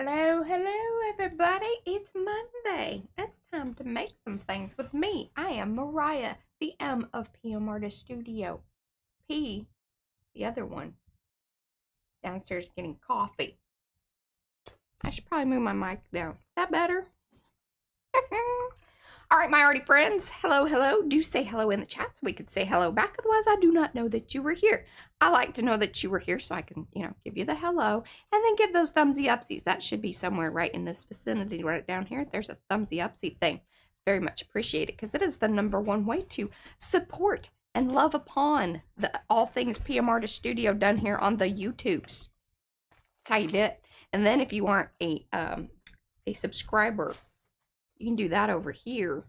Hello, hello, everybody. It's Monday. It's time to make some things with me. I am Mariah, the M of PM Artist Studio. P, the other one, downstairs getting coffee. I should probably move my mic down. Is that better? All right, my arty friends. Hello, hello. Do say hello in the chat so we could say hello back. Otherwise, I do not know that you were here. I like to know that you were here so I can, give you the hello and then give those thumbsy upsies. That should be somewhere right in this vicinity right down here. There's a thumbsy upsie thing. Very much appreciated because it is the #1 way to support and love upon all things PM Artist Studio done here on the YouTubes. That's how you do it. And then if you aren't a subscriber, you can do that over here.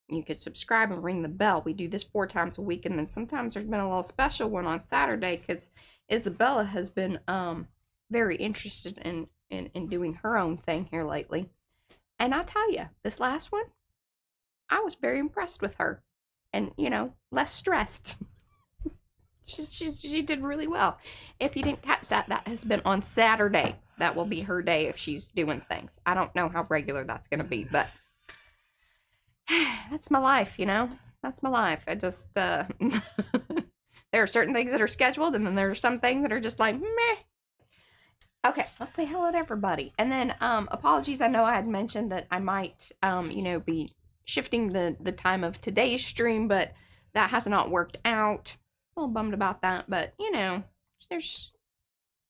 You can subscribe and ring the bell. We do this 4 times a week, and then sometimes there's been a little special one on Saturday because Isabella has been very interested in doing her own thing here lately. And I tell you, this last one, I was very impressed with her, and less stressed. She did really well. If you didn't catch that, that has been on Saturday. That will be her day if she's doing things. I don't know how regular that's going to be, but that's my life, That's my life. I just, there are certain things that are scheduled, and then there are some things that are just like, meh. Okay, let's say hello to everybody. And then, apologies, I know I had mentioned that I might, be shifting the time of today's stream, but that has not worked out. A little bummed about that, but, there's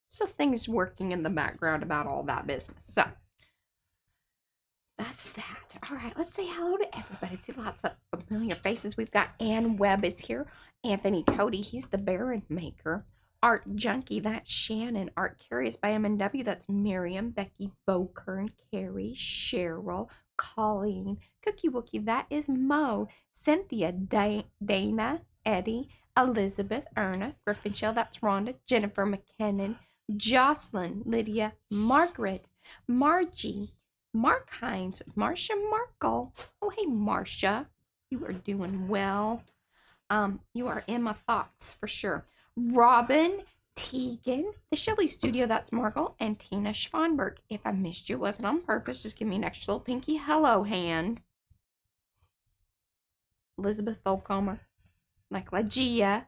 still things working in the background about all that business. So, that's that. All right, let's say hello to everybody. See lots of familiar faces. We've got Ann Webb is here. Anthony Cody, he's the Baron Maker. Art Junkie, that's Shannon. Art Curious by M&W, that's Miriam. Becky Bokern, Carrie, Cheryl, Colleen. Cookie Wookie, that is Mo. Cynthia, Dana, Eddie, Elizabeth, Erna, Griffin Shell, that's Rhonda. Jennifer McKinnon, Jocelyn, Lydia, Margaret, Margie, Mark Hines, Marcia Markle. Oh, hey, Marcia. You are doing well. You are in my thoughts for sure. Robin, Tegan, the Shelley Studio, that's Markle, and Tina Schwanberg. If I missed you, it wasn't on purpose. Just give me an extra little pinky hello hand. Elizabeth Tholcomer, like Lagia.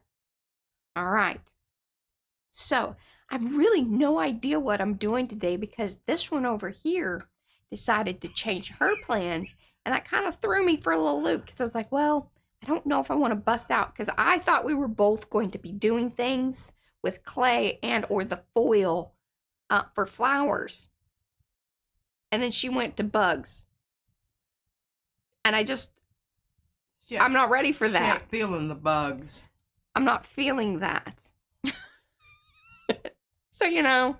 All right. So, I've really no idea what I'm doing today because this one over here decided to change her plans, and that kind of threw me for a little loop because I was like, well, I don't know if I want to bust out because I thought we were both going to be doing things with clay and or the foil for flowers, and then she went to bugs, and I'm not ready for that. She ain't feeling the bugs. I'm not feeling that. So,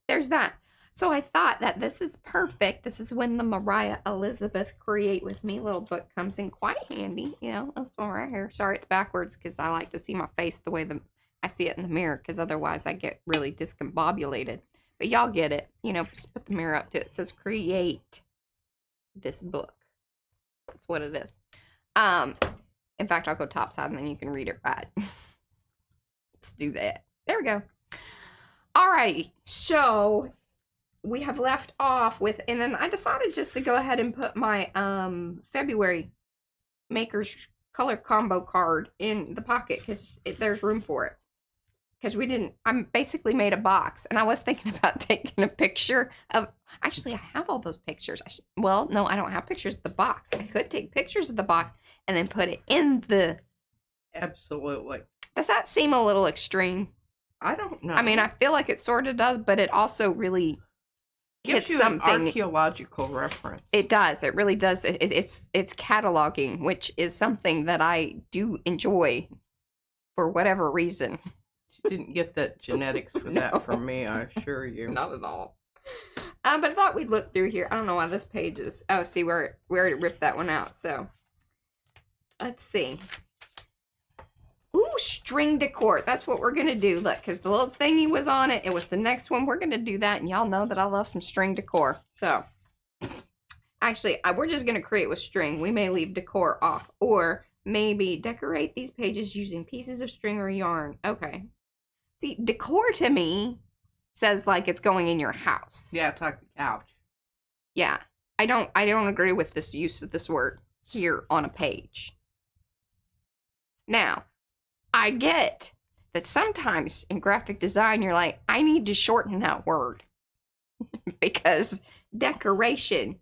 there's that. So I thought that this is perfect. This is when the Mariah Elizabeth Create With Me little book comes in quite handy. This one right here. Sorry, it's backwards because I like to see my face the way I see it in the mirror because otherwise I get really discombobulated. But y'all get it. Just put the mirror up to it. It says create this book. That's what it is. In fact, I'll go topside and then you can read it right. Let's do that. There we go. Alrighty, so we have left off with, and then I decided just to go ahead and put my February Maker's Color Combo card in the pocket because there's room for it. Because I basically made a box, and I was thinking about taking a picture of, actually I have all those pictures. Well, no, I don't have pictures of the box. I could take pictures of the box and then put it in the... Absolutely. Does that seem a little extreme? I don't know. I mean, I feel like it sort of does, but it also really gives you something. An archaeological reference. It does. It really does. It's cataloging, which is something that I do enjoy for whatever reason. You didn't get that genetics for that from me, I assure you. Not at all. But I thought we'd look through here. I don't know why this page is... Oh, see, we already ripped that one out, so... Let's see. Ooh, string decor. That's what we're going to do. Look, because the little thingy was on it. It was the next one. We're going to do that. And y'all know that I love some string decor. So, actually, we're just going to create with string. We may leave decor off. Or maybe decorate these pages using pieces of string or yarn. Okay. See, decor to me says like it's going in your house. Yeah, it's like the couch. Yeah. I don't agree with this use of this word here on a page. Now, I get that sometimes in graphic design you're like, I need to shorten that word because decoration.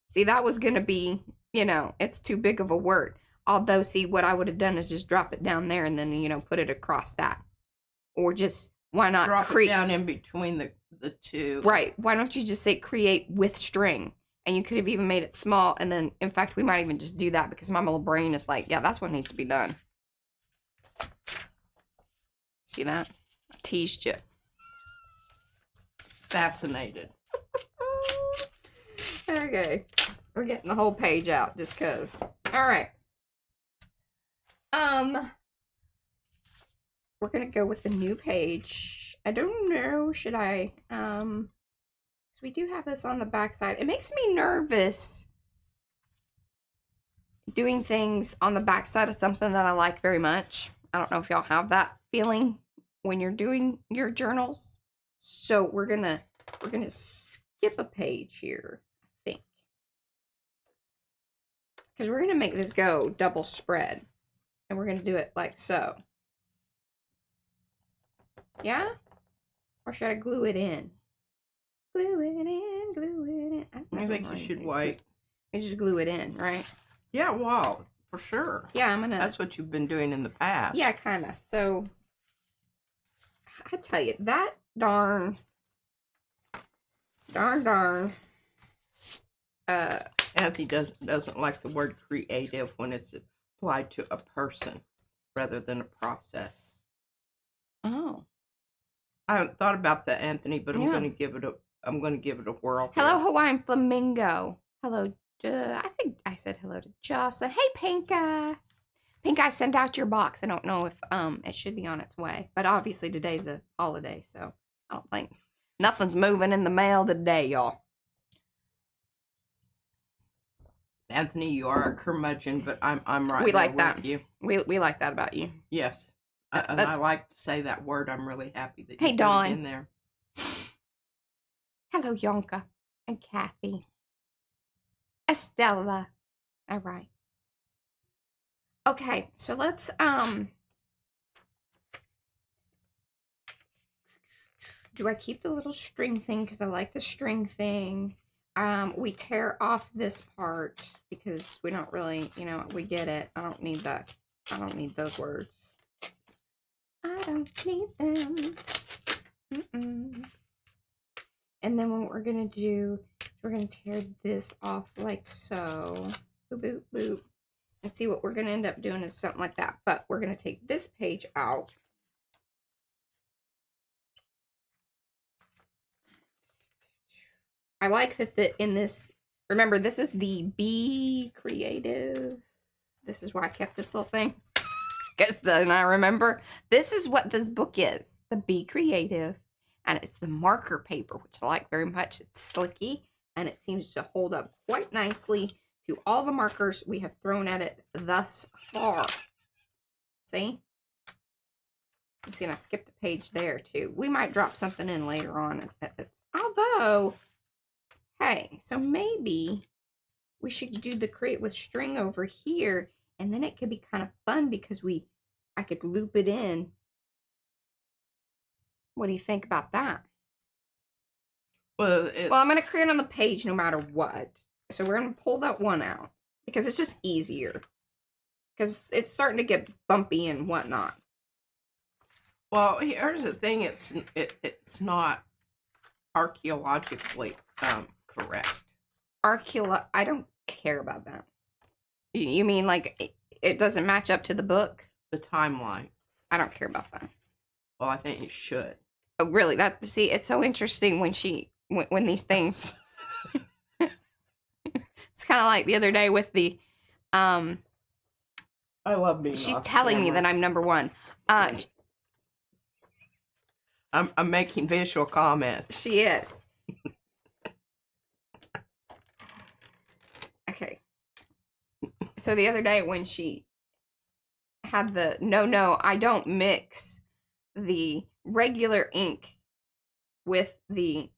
See, that was going to be, it's too big of a word. Although, see, what I would have done is just drop it down there and then, put it across that. Or just, why not drop it down in between the two. Right. Why don't you just say create with string? And you could have even made it small. And then, in fact, we might even just do that because my little brain is like, yeah, that's what needs to be done. See that? I teased you. Fascinated. Okay. We're getting the whole page out just because. All right. We're going to go with the new page. I don't know. Should I? So we do have this on the back side. It makes me nervous doing things on the back side of something that I like very much. I don't know if y'all have that feeling when you're doing your journals. So we're gonna skip a page here, I think. Because we're gonna make this go double spread. And we're gonna do it like so. Yeah? Or should I glue it in? Glue it in, glue it in. I think you should wait. You just glue it in, right? Yeah, well, for sure. Yeah, I'm gonna. That's what you've been doing in the past. Yeah, kind of. So, I tell you, that darn. Anthony doesn't like the word creative when it's applied to a person rather than a process. Oh. I haven't thought about that, Anthony, but I'm going to give it a whirl. Hello, Hawaiian Flamingo. Hello, I think I said hello to Jocelyn. Hey, Pinka. Pink, I sent out your box. I don't know if it should be on its way, but obviously today's a holiday, so I don't think nothing's moving in the mail today, y'all. Anthony, you are a curmudgeon, but I'm right. We there like with that. You. We like that about you. Yes, and I like to say that word. I'm really happy that you put Dawn. it in there. Hello, Yonka and Kathy. Estella. All right. Okay, so let's do I keep the little string thing because I like the string thing? We tear off this part because we don't really, we get it. I don't need that. I don't need those words. I don't need them. And then what we're gonna do is we're gonna tear this off like so. Boop, boop, boop. And see, what we're gonna end up doing is something like that. But we're gonna take this page out. I like that in this, remember, this is the Be Creative. This is why I kept this little thing. Because then I remember, this is what this book is. The Be Creative. And it's the marker paper, which I like very much. It's slicky, and it seems to hold up quite nicely to all the markers we have thrown at it thus far. See? See, and I skipped a page there, too. We might drop something in later on. Although, hey, so maybe we should do the create with string over here, and then it could be kind of fun because I could loop it in. What do you think about that? Well, I'm going to create on the page no matter what. So we're going to pull that one out because it's just easier. Because it's starting to get bumpy and whatnot. Well, here's the thing. It's not archaeologically correct. I don't care about that. You mean like it doesn't match up to the book? The timeline. I don't care about that. Well, I think you should. Oh, really? See, it's so interesting when these things. It's kind of like the other day with the. I love being. She's telling me that I'm number one. I'm making visual comments. She is. Okay. So the other day when she had the no, I don't mix the regular ink with the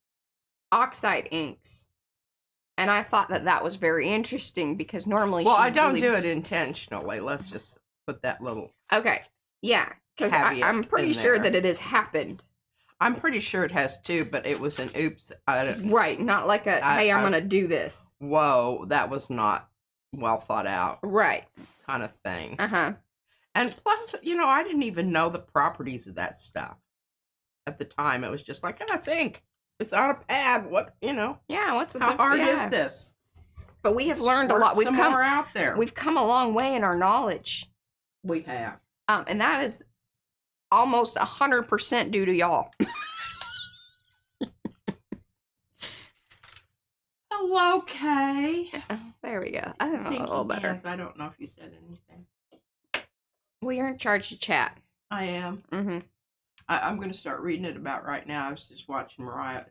oxide inks. And I thought that that was very interesting because normally Well, she I don't do leaves... it intentionally. Let's just put that little Okay, yeah, because caveat I'm pretty in sure there. that it has happened. I'm pretty sure it has too, but it was an oops. Right, not like a, hey, I'm going to do this. Whoa, that was not well thought out Right. kind of thing. Uh-huh. And plus, you know, I didn't even know the properties of that stuff at the time. It was just like, it's ink. It's on a pad. What, you know? Yeah, what's the How hard yeah. is this? But we have learned a lot. We've come more out there. We've come a long way in our knowledge. We have. And that is almost 100% due to y'all. Hello, Kay. There we go. I don't know, a little better. Hands. I don't know if you said anything. Well, you're in charge of chat. I am. Mm-hmm. I'm going to start reading it about right now. I was just watching Mariah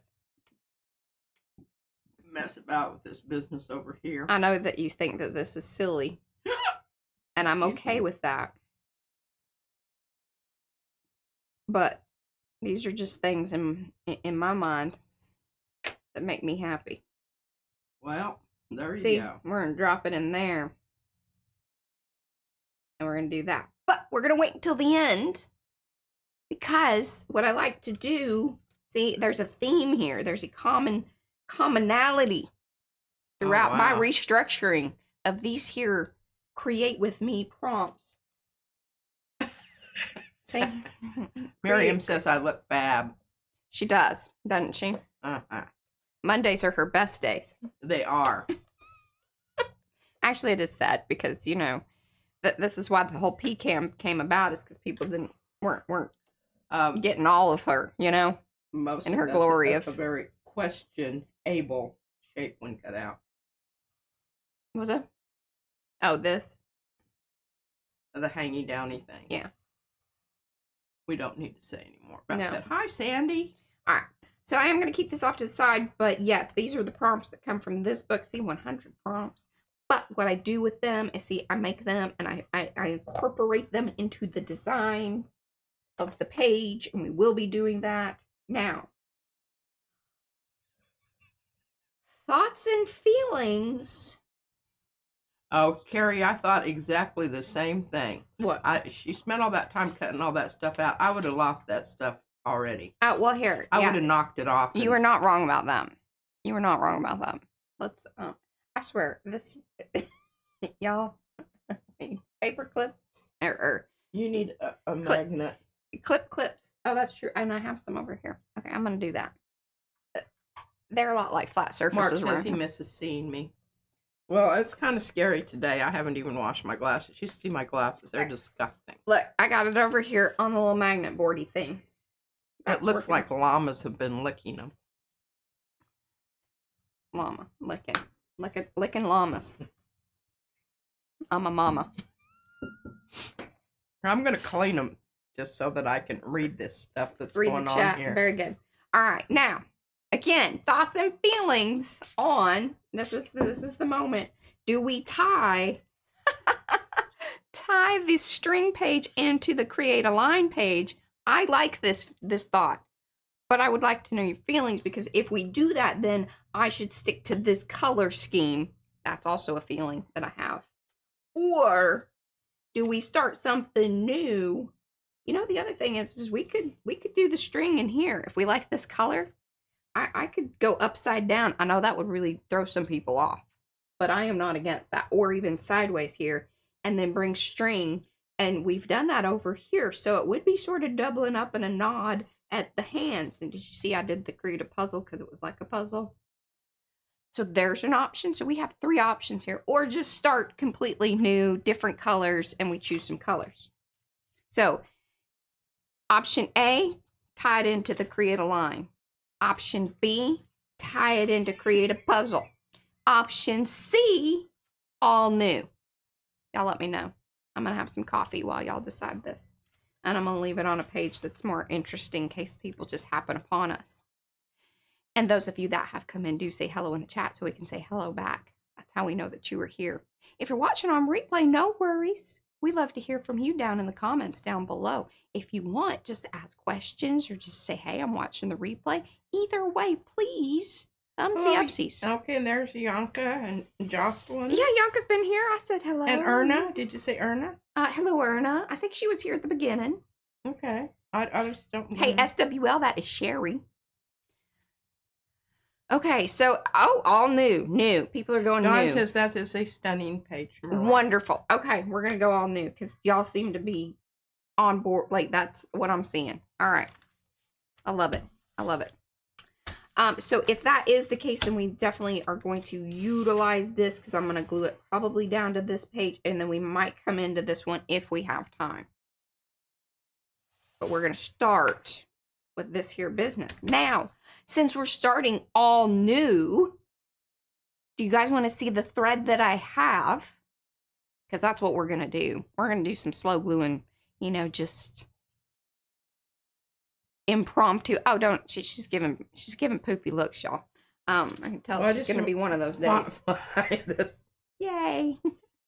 mess about with this business over here. I know that you think that this is silly. And I'm okay with that. But these are just things in my mind that make me happy. Well, there See, you go. we're going to drop it in there. And we're going to do that. But we're going to wait until the end. Because what I like to do, see, there's a theme here. There's a commonality throughout my restructuring of these here create with me prompts. See? Miriam says I look fab. She does, doesn't she? Uh-huh. Mondays are her best days. They are. Actually, it is sad because, you know, this is why the whole PCAM came about, is because people weren't getting all of her, you know, most in of her that's glory a of... very questionable shape when cut out. What was it? Oh, this? The hangy downy thing. Yeah. We don't need to say any more about No. that. Hi, Sandy. All right. So I am going to keep this off to the side, but yes, these are the prompts that come from this book, the 100 prompts. But what I do with them is, see, I make them and I incorporate them into the design of the page, and we will be doing that now. Thoughts and feelings. Oh, Carrie, I thought exactly the same thing. What? She spent all that time cutting all that stuff out. I would have lost that stuff already. Well, here. I would have knocked it off. You were not wrong about them. You were not wrong about them. Let's, I swear, this, y'all, paper clips, or you need a magnet. Clips. Oh, that's true. And I have some over here. Okay, I'm going to do that. They're a lot like flat surfaces. Mark says he misses seeing me. Well, it's kind of scary today. I haven't even washed my glasses. You see my glasses. They're disgusting. Look, I got it over here on the little magnet boardy thing. It looks like llamas have been licking them. Llama. Licking llamas. I'm a mama. I'm going to clean them just so that I can read this stuff that's going on here. Very good. All right. Now, again, thoughts and feelings on, this is the moment. Do we tie the string page into the create a line page? I like this thought, but I would like to know your feelings, because if we do that, then I should stick to this color scheme. That's also a feeling that I have. Or do we start something new? You know, the other thing is we could do the string in here. If we like this color, I could go upside down. I know that would really throw some people off, but I am not against that. Or even sideways here, and then bring string. And we've done that over here, so it would be sort of doubling up in a nod at the hands. And did you see I did the create a puzzle because it was like a puzzle? So there's an option. So we have 3 options here. Or just start completely new, different colors, and we choose some colors. So option A, tie it into the create a line. Option B, tie it into create a puzzle. Option C, all new. Y'all let me know. I'm going to have some coffee while y'all decide this. And I'm going to leave it on a page that's more interesting in case people just happen upon us. And those of you that have come in, do say hello in the chat so we can say hello back. That's how we know that you are here. If you're watching on replay, no worries. We love to hear from you down in the comments down below. If you want, just ask questions or just say, hey, I'm watching the replay. Either way, please, thumbsy upsies. Okay, and there's Yanka and Jocelyn. Yeah, Yanka's been here. I said hello. And Erna. Did you say Erna? Hello, Erna. I think she was here at the beginning. Okay. I just don't. Hey, SWL, that is Sherry. Okay, so, all new. People are going Dawn new. says that is a stunning page. Mariah. Wonderful. Okay, we're going to go all new because y'all seem to be on board. Like, that's what I'm seeing. All right. I love it. So if that is the case, then we definitely are going to utilize this because I'm going to glue it probably down to this page, and then we might come into this one if we have time. But we're going to start with this here business. Now, since we're starting all new, do you guys want to see the thread that I have? Because that's what we're going to do. We're going to do some slow gluing, you know, just impromptu. Oh, don't. She's giving poopy looks, y'all. I can tell she's going to be one of those days. Yay.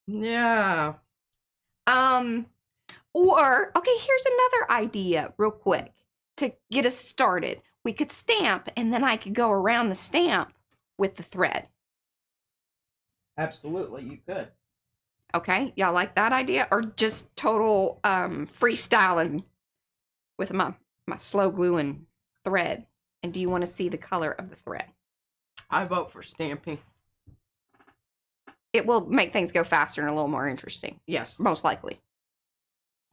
Yeah. Or, okay, here's another idea real quick to get us started. We could stamp, and then I could go around the stamp with the thread. Absolutely, you could. Okay, y'all like that idea? Or just total freestyling with my slow gluing thread? And do you want to see the color of the thread? I vote for stamping. It will make things go faster and a little more interesting. Yes. Most likely.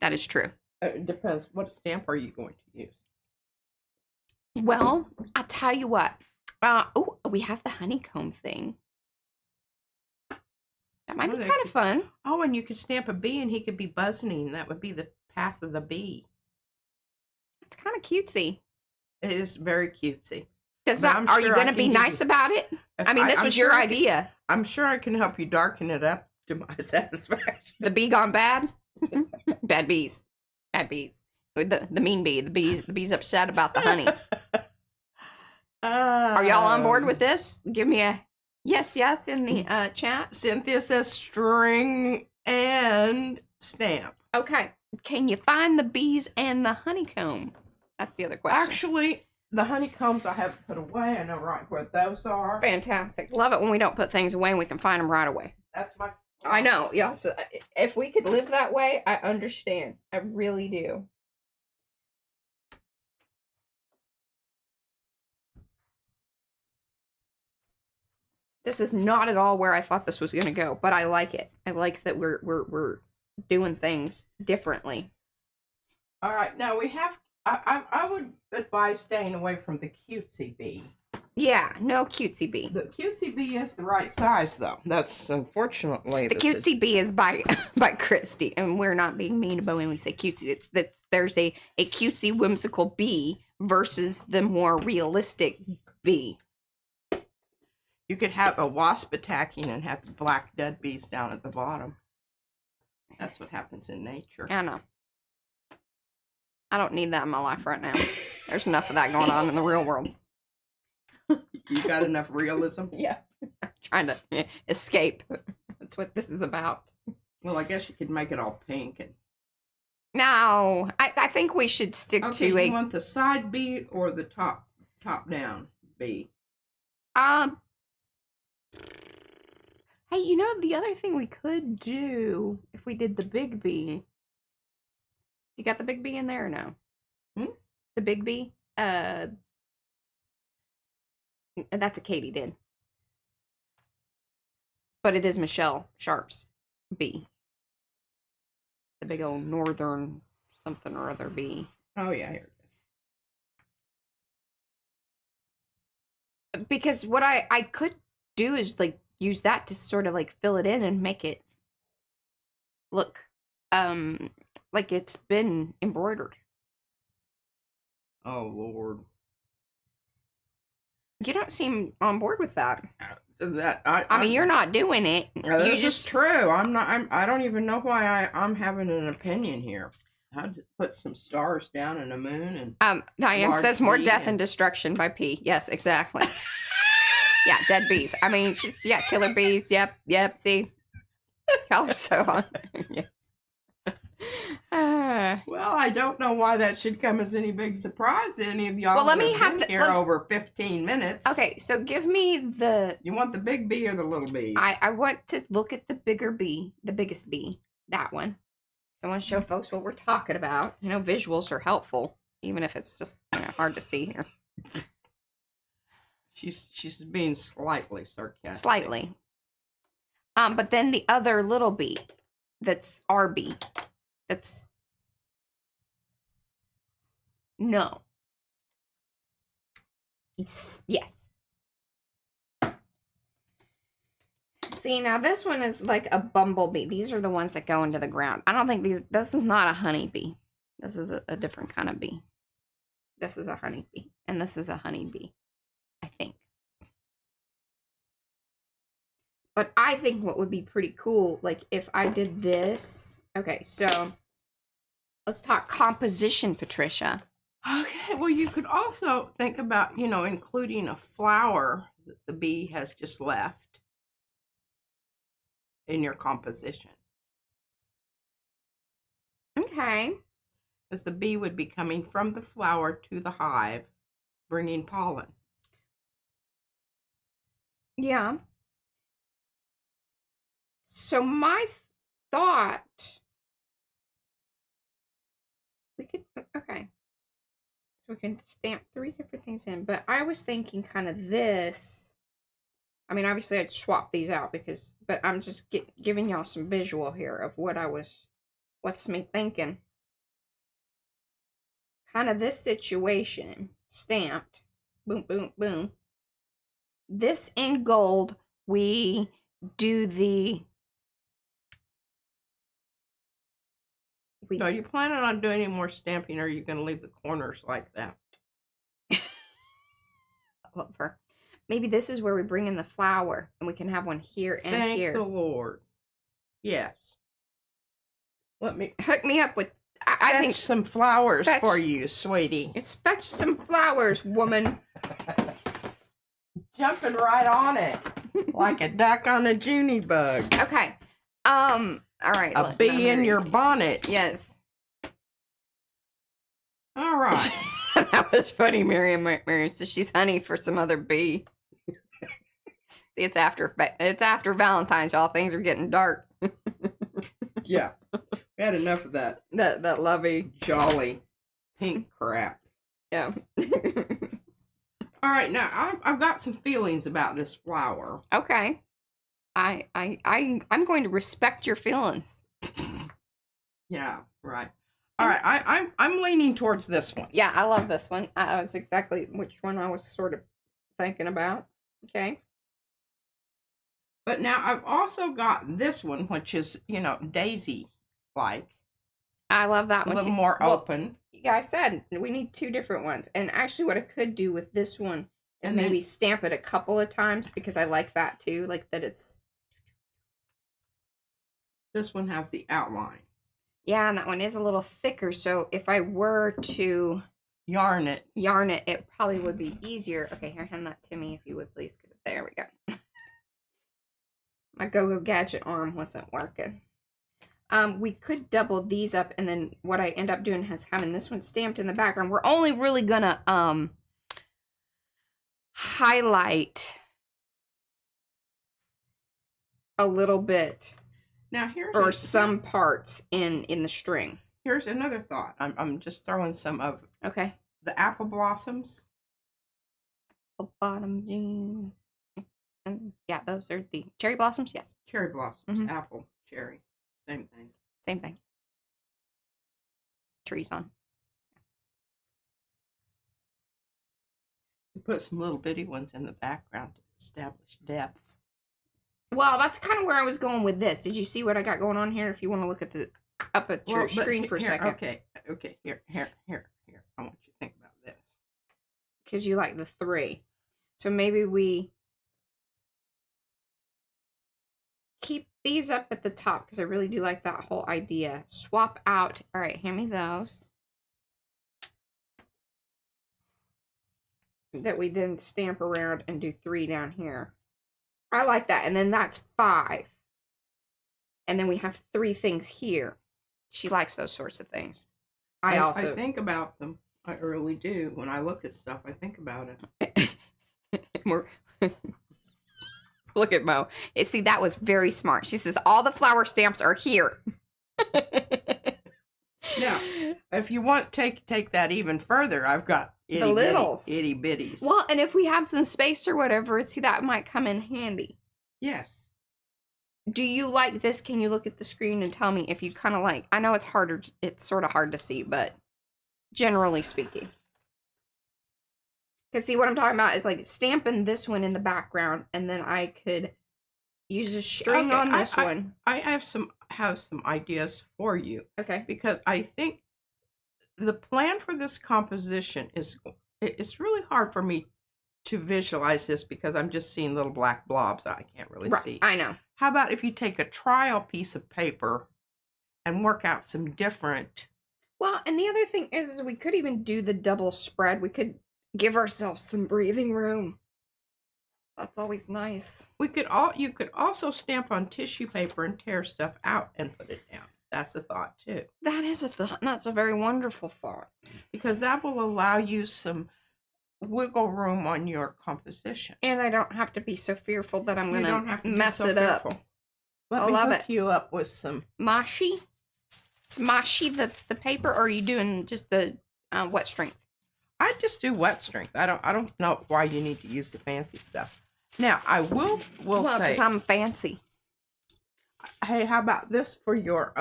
That is true. It depends. What stamp are you going to use? Well, I tell you what. Oh, we have the honeycomb thing. That might be kind of fun. Oh, and you could stamp a bee and he could be buzzing. That would be the path of the bee. It's kind of cutesy. It is very cutesy. Are you going to be nice about it? I mean, this was your idea. I'm sure I can help you darken it up to my satisfaction. The bee gone bad? Bad bees. Bad bees. The mean bee. The bee's upset about the honey. Are y'all on board with this? Give me a yes in the chat. Cynthia says string and stamp. Okay. Can you find the bees and the honeycomb? That's the other question. Actually, the honeycombs I have put away. I know right where those are. Fantastic. Love it when we don't put things away and we can find them right away. That's my... I know. Yes. So if we could live that way, I understand. I really do. This is not at all where I thought this was going to go, but I like it. I like that we're doing things differently. All right, now we have. I would advise staying away from the cutesy bee. Yeah, no cutesy bee. The cutesy bee is the right size, though. That's unfortunately the cutesy bee is by Christy, and we're not being mean about when we say cutesy. There's a cutesy whimsical bee versus the more realistic bee. You could have a wasp attacking and have black dead bees down at the bottom. That's what happens in nature. I know. I don't need that in my life right now. There's enough of that going on in the real world. You got enough realism? Yeah. I'm trying to escape. That's what this is about. Well, I guess you could make it all pink. And... No. I think we should stick to you want the side bee or the top down bee? Hey, you know, the other thing we could do if we did the big bee. You got the big bee in there or no? The big bee? That's a katydid. But it is Michelle Sharp's bee. The big old northern something or other bee. Oh, yeah, here it is. Because what I could do is, like, use that to sort of, like, fill it in and make it look, like it's been embroidered. Oh, Lord. You don't seem on board with that. I mean, you're not doing it. This is true. I don't even know why I'm having an opinion here. I had to put some stars down and a moon and Diane says more death and destruction by P. Yes, exactly. Yeah, dead bees. I mean, killer bees. Yep. See, y'all are so on. Yeah. I don't know why that should come as any big surprise to any of y'all. Well, let me have have been here over 15 minutes. Okay, so give me the... You want the big bee or the little bees? I want to look at the bigger bee, the biggest bee, that one. So I want to show folks what we're talking about. You know, visuals are helpful, even if it's just hard to see here. She's being slightly sarcastic. Slightly. But then the other little bee, that's our bee. That's... No. Yes. See, now this one is like a bumblebee. These are the ones that go into the ground. I don't think this is not a honeybee. This is a different kind of bee. This is a honeybee. And this is a honeybee, I think. But I think what would be pretty cool, like if I did this. Okay, so let's talk composition, Patricia. Okay, well, you could also think about, including a flower that the bee has just left in your composition. Okay. Because the bee would be coming from the flower to the hive, bringing pollen. Yeah. So my thought, we could, okay. So we can stamp 3 different things in, but I was thinking kind of this. I mean, obviously I'd swap these out but I'm just giving y'all some visual here of what's me thinking. Kind of this situation, stamped, boom, boom, boom. This in gold, we do the... Are you planning on doing any more stamping, or are you going to leave the corners like that? Look for... Maybe this is where we bring in the flower, and we can have one here and here. Thank the Lord. Yes. Let me hook me up with... I think some flowers for you, sweetie. It's fetch some flowers, woman. Jumping right on it, like a duck on a Junie bug. Okay. All right. A bee in your bonnet. Yes. All right. That was funny, Miriam. So she's honey for some other bee. See, it's after Valentine's, y'all. Things are getting dark. Yeah, we had enough of that. That lovey, jolly, pink crap. Yeah. All right, now I've got some feelings about this flower. Okay. I'm going to respect your feelings. Yeah. Right. All right, I'm leaning towards this one. Yeah, I love this one. I was exactly which one I was sort of thinking about. Okay. But now I've also got this one, which is, daisy-like. I love that one. A little more open. Yeah, I said we need 2 different ones. And actually what I could do with this one is maybe stamp it a couple of times, because I like that too. Like that it's... This one has the outline. Yeah, and that one is a little thicker, so if I were to yarn it, it probably would be easier. Okay, here, hand that to me if you would, please. There we go. My go-go gadget arm wasn't working. We could double these up, and then what I end up doing is having this one stamped in the background. We're only really gonna highlight a little bit. Now some parts in the string. Here's another thought. I'm just throwing some of the apple blossoms. Apple bottom jean. And yeah, those are the cherry blossoms. Yes, cherry blossoms. Apple, cherry, same thing. Same thing. Trees on. You put some little bitty ones in the background to establish depth. Well, that's kind of where I was going with this. Did you see what I got going on here? If you want to look at up at your screen for a second. Okay. Here. I want you to think about this. Because you like the 3. So maybe we keep these up at the top, because I really do like that whole idea. Swap out. All right, hand me those. That we then stamp around and do 3 down here. I like that. And then that's 5. And then we have 3 things here. She likes those sorts of things. I think about them. I really do. When I look at stuff, I think about it. We're look at Mo. See, that was very smart. She says all the flower stamps are here. Now, if you want take that even further, I've got the littles, itty bitties. Well, and if we have some space or whatever, see, that might come in handy. Yes. Do you like this? Can you look at the screen and tell me if you kind of like? I know it's harder. It's sort of hard to see, but generally speaking, because see what I'm talking about is like stamping this one in the background, and then I could use a string on this one. I have some ideas for you. Okay. Because I think the plan for this composition is, it's really hard for me to visualize this because I'm just seeing little black blobs I can't really see. I know. How about if you take a trial piece of paper and work out some different... Well, and the other thing is we could even do the double spread. We could give ourselves some breathing room. That's always nice. You could also stamp on tissue paper and tear stuff out and put it down. That's a thought too. That is a thought. That's a very wonderful thought. Because that will allow you some wiggle room on your composition. And I don't have to be so fearful that I'm going to mess it up. Let me hook you up with some Mashi. Is Mashi the paper, or are you doing just the wet strength? I just do wet strength. I don't know why you need to use the fancy stuff. Now I will say, because I'm fancy. Hey, how about this for your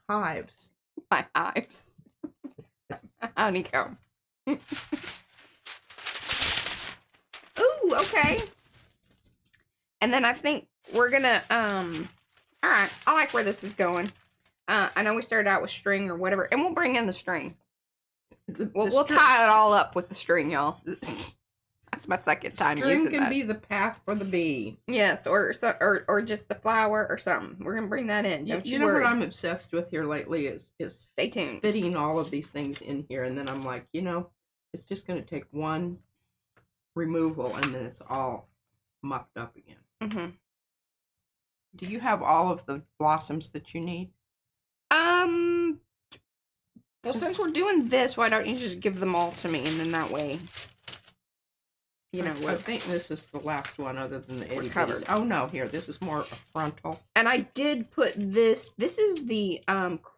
hives? My hives. Honeycomb. Ooh, okay. And then I think we're gonna all right, I like where this is going. I know we started out with string or whatever, and we'll bring in the string. We'll tie it all up with the string, y'all. That's my second time using that. String can be the path for the bee. Yes, or just the flower or something. We're gonna bring that in. Don't you know worry. What I'm obsessed with here lately is stay tuned. Fitting all of these things in here, and then I'm like, it's just gonna take one removal, and then it's all mucked up again. Mm-hmm. Do you have all of the blossoms that you need? Well, since we're doing this, why don't you just give them all to me, and then that way, I think this is the last one, other than the itty bitties. Oh no, here, this is more a frontal. And I did put this. This is the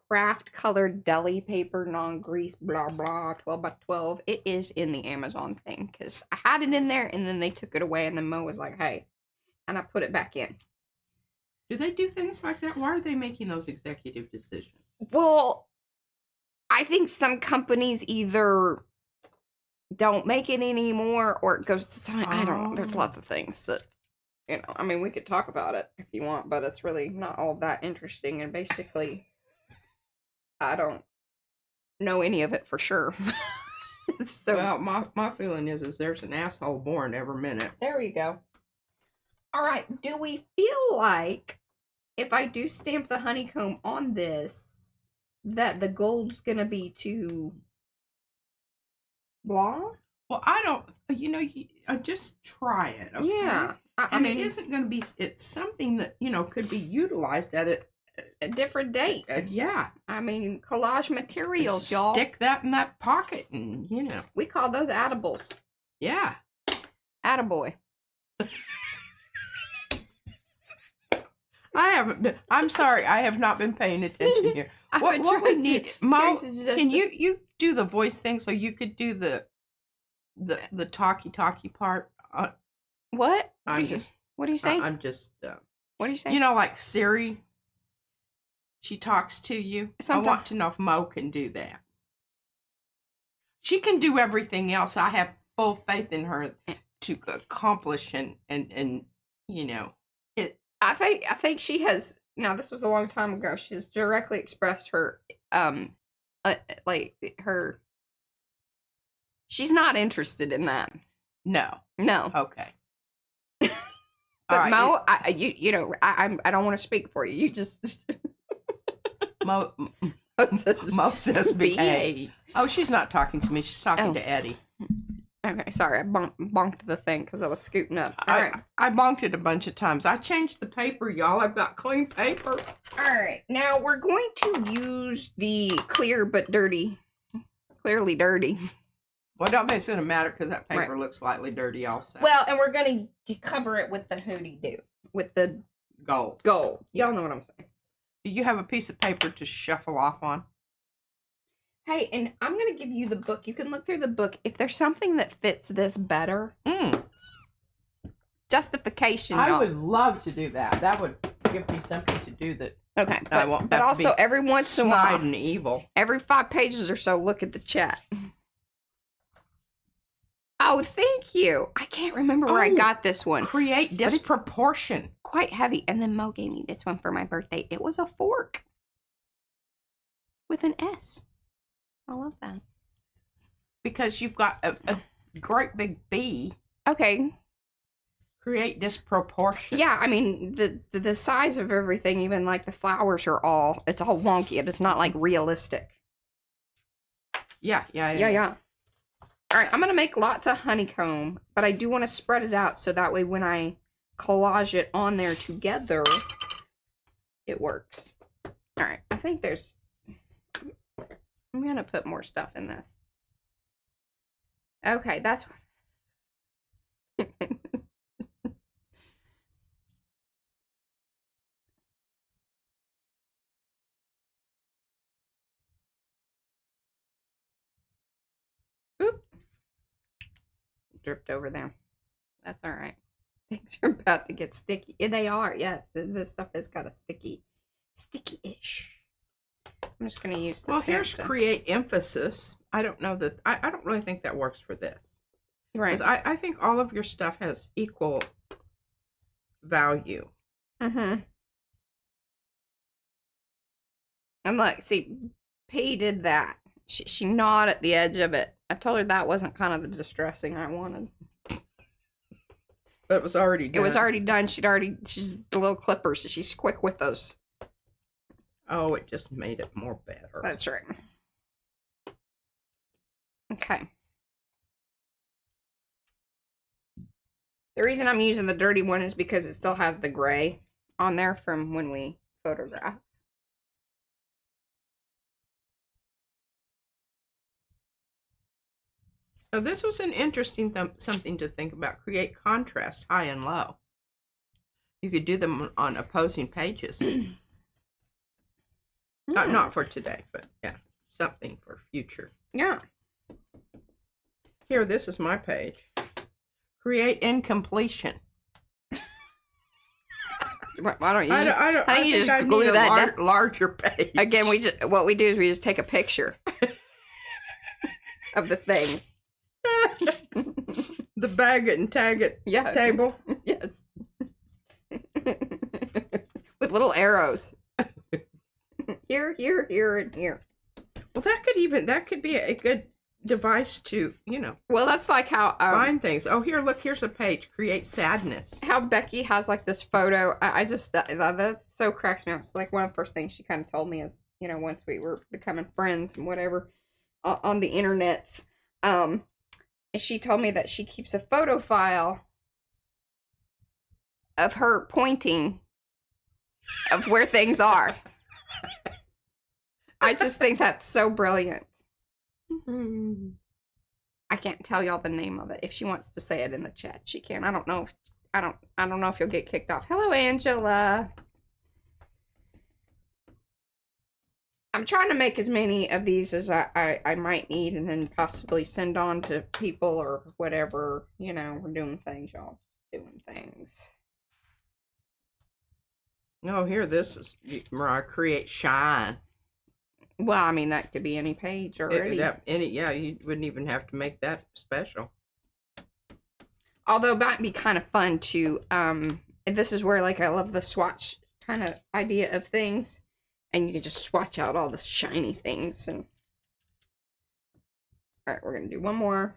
craft colored deli paper, non-grease, blah blah, 12 by 12. It is in the Amazon thing because I had it in there, and then they took it away, and then Mo was like, "Hey," and I put it back in. Do they do things like that? Why are they making those executive decisions? Well, I think some companies either don't make it anymore or it goes to time. I don't know. There's lots of things that, I mean, we could talk about it if you want, but it's really not all that interesting. And basically, I don't know any of it for sure. So, well, my feeling is there's an asshole born every minute. There we go. All right. Do we feel like if I do stamp the honeycomb on this, that the gold's going to be too blonde? Well, I don't, just try it. Okay? Yeah. I mean, it isn't going to be, it's something that, could be utilized at a different date. Yeah. I mean, collage materials, y'all. Stick that in that pocket and, We call those attables. Yeah. Attaboy. I'm sorry, I have not been paying attention here. What we need, Mo, can you do the voice thing so you could do the talky part? What? What are you saying? I'm just. What are you saying? Like Siri. She talks to you. Sometimes. I want to know if Mo can do that. She can do everything else. I have full faith in her to accomplish and it. I think she has. Now, this was a long time ago. She's directly expressed her, she's not interested in that. No. Okay. But right. Mo, I don't want to speak for you. You just Mo says behave. Oh, she's not talking to me. She's talking to Eddie. Okay, sorry, I bonked the thing because I was scooting up. All right. I bonked it a bunch of times. I changed the paper, y'all. I've got clean paper. All right, now we're going to use the clear but dirty clearly dirty. Well, I don't think it's going to matter because that paper looks slightly dirty also. Well, and we're going to cover it with the hootie-doo. With the gold. Y'all know what I'm saying. Do you have a piece of paper to shuffle off on? Hey, and I'm going to give you the book. You can look through the book. If there's something that fits this better. Justification, I would love to do that. That would give me something to do that. Okay, but also every once in a while, and evil. Every 5 pages or so, look at the chat. Oh, thank you. I can't remember where I got this one. Create disproportion. Quite heavy. And then Mo gave me this one for my birthday. It was a fork with an S. I love that. Because you've got a great big B. Okay. Create disproportion. Yeah, I mean, the size of everything, even like the flowers are it's all wonky. It's not like realistic. Yeah. All right, I'm going to make lots of honeycomb, but I do want to spread it out so that way when I collage it on there together, it works. All right, I think I'm going to put more stuff in this. Okay, that's... Oop. Dripped over there. That's all right. Things are about to get sticky. Yeah, they are, yes. This stuff has got a sticky-ish. I'm just going to use this. Well, here's create emphasis. I don't know that, I don't really think that works for this. Right. Because I think all of your stuff has equal value. Mm-hmm. And look, see, P did that. She gnawed at the edge of it. I told her that wasn't kind of the distressing I wanted. But it was already done. It was already done. She's the little clippers. So she's quick with those. Oh, it just made it more better. That's right. Okay. The reason I'm using the dirty one is because it still has the gray on there from when we photographed. So this was an interesting something to think about. Create contrast, high and low. You could do them on opposing pages. Not for today, but yeah, something for future. Yeah. Here, this is my page. Create incompletion. Why don't you? I think you just glue that larger page. Again, what we do is we just take a picture of the things. The bag it and tag it table. Yes. With little arrows. Here, here, here, and here. Well, that could be a good device to, Well, that's like how find things. Oh, here, look, here's a page. Create sadness. How Becky has like this photo. I just that so cracks me up. It's like one of the first things she kind of told me is, once we were becoming friends and whatever on the internets, she told me that she keeps a photo file of her pointing of where things are. I just think that's so brilliant. I can't tell y'all the name of it. If she wants to say it in the chat, she can. I don't know if you'll get kicked off. Hello, Angela. I'm trying to make as many of these as I might need and then possibly send on to people or whatever. We're doing things, y'all. Doing things. Oh, here, this is Mariah, create shine. Well, I mean, that could be any page already. You wouldn't even have to make that special. Although it might be kind of fun to, this is where, like, I love the swatch kind of idea of things. And you can just swatch out all the shiny things. And all right, we're going to do one more.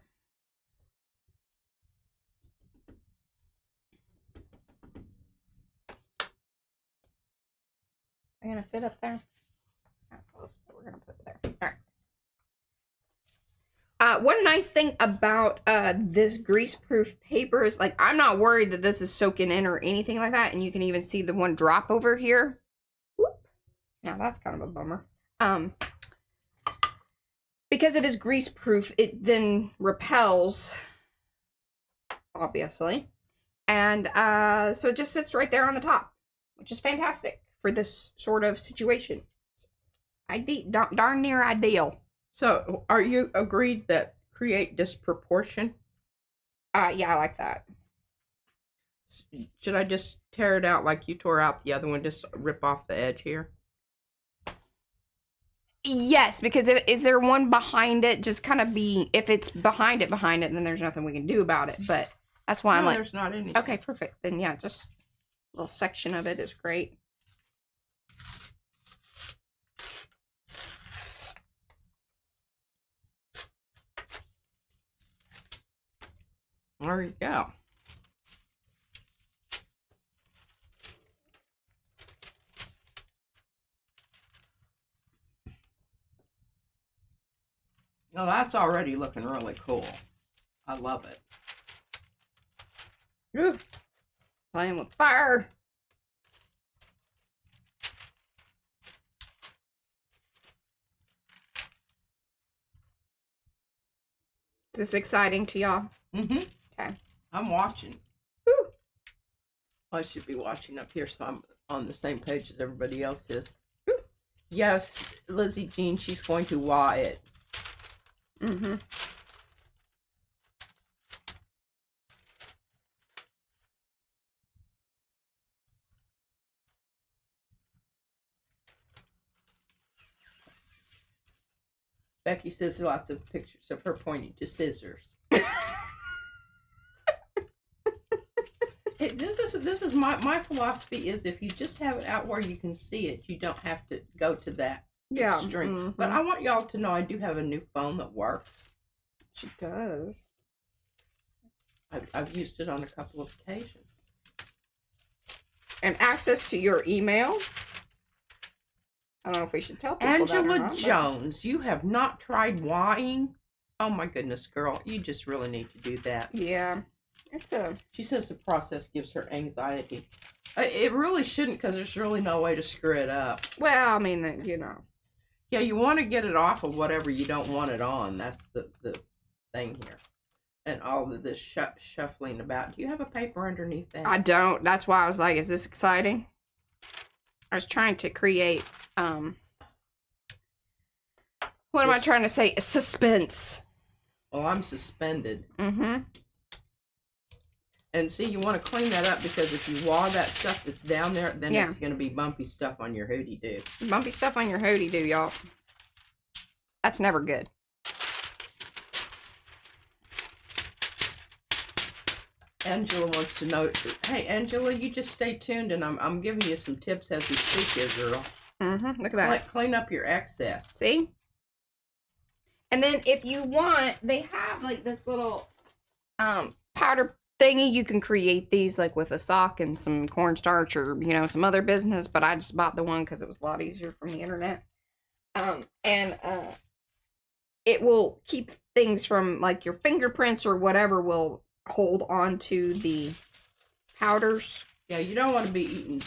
Are you going to fit up there? Not close, but we're going to put it there. All right. One nice thing about this grease-proof paper is, like, I'm not worried that this is soaking in or anything like that. And you can even see the one drop over here. Whoop. Now, that's kind of a bummer. because it is grease proof, it then repels, obviously. And so it just sits right there on the top, which is fantastic for this sort of situation. Darn near ideal. So, are you agreed that create disproportion? Yeah, I like that. Should I just tear it out like you tore out the other one? Just rip off the edge here? Yes, because is there one behind it? Just kind of if it's behind it, then there's nothing we can do about it. But that's why I'm like, there's not any. Okay, perfect. Then yeah, just a little section of it is great. There you go. Well, that's already looking really cool. I love it. Ooh, playing with fire. Is this exciting to y'all? Mm-hmm. Okay. I'm watching. Woo. I should be watching up here so I'm on the same page as everybody else is. Woo. Yes, Lizzie Jean, she's going to why it. Mm-hmm. Becky says lots of pictures of her pointing to scissors. This is my philosophy is if you just have it out where you can see it, you don't have to go to that extreme. Mm-hmm. But I want y'all to know I do have a new phone that works. She does. I've used it on a couple of occasions. And access to your email. I don't know if we should tell people Angela that Jones, you have not tried wine? Oh my goodness, girl. You just really need to do that. Yeah. She says the process gives her anxiety. It really shouldn't because there's really no way to screw it up. Well, I mean, you know. Yeah, you want to get it off of whatever you don't want it on. That's the thing here. And all of this shuffling about. Do you have a paper underneath that? I don't. That's why I was like, is this exciting? I was trying to create, what am I trying to say? Suspense. Well, I'm suspended. Mm-hmm. And see, you want to clean that up because if you wall that stuff that's down there, then it's going to be bumpy stuff on your hoodie-doo. Bumpy stuff on your hoodie-doo, y'all. That's never good. Angela wants to know. Hey, Angela, you just stay tuned, and I'm giving you some tips as we speak here, girl. Mm-hmm. Look at that. Clean up your excess. See? And then if you want, they have like this little powder thingy. You can create these like with a sock and some cornstarch or, you know, some other business. But I just bought the one because it was a lot easier from the internet. It will keep things from like your fingerprints or whatever will hold on to the powders. Yeah, you don't want to be eating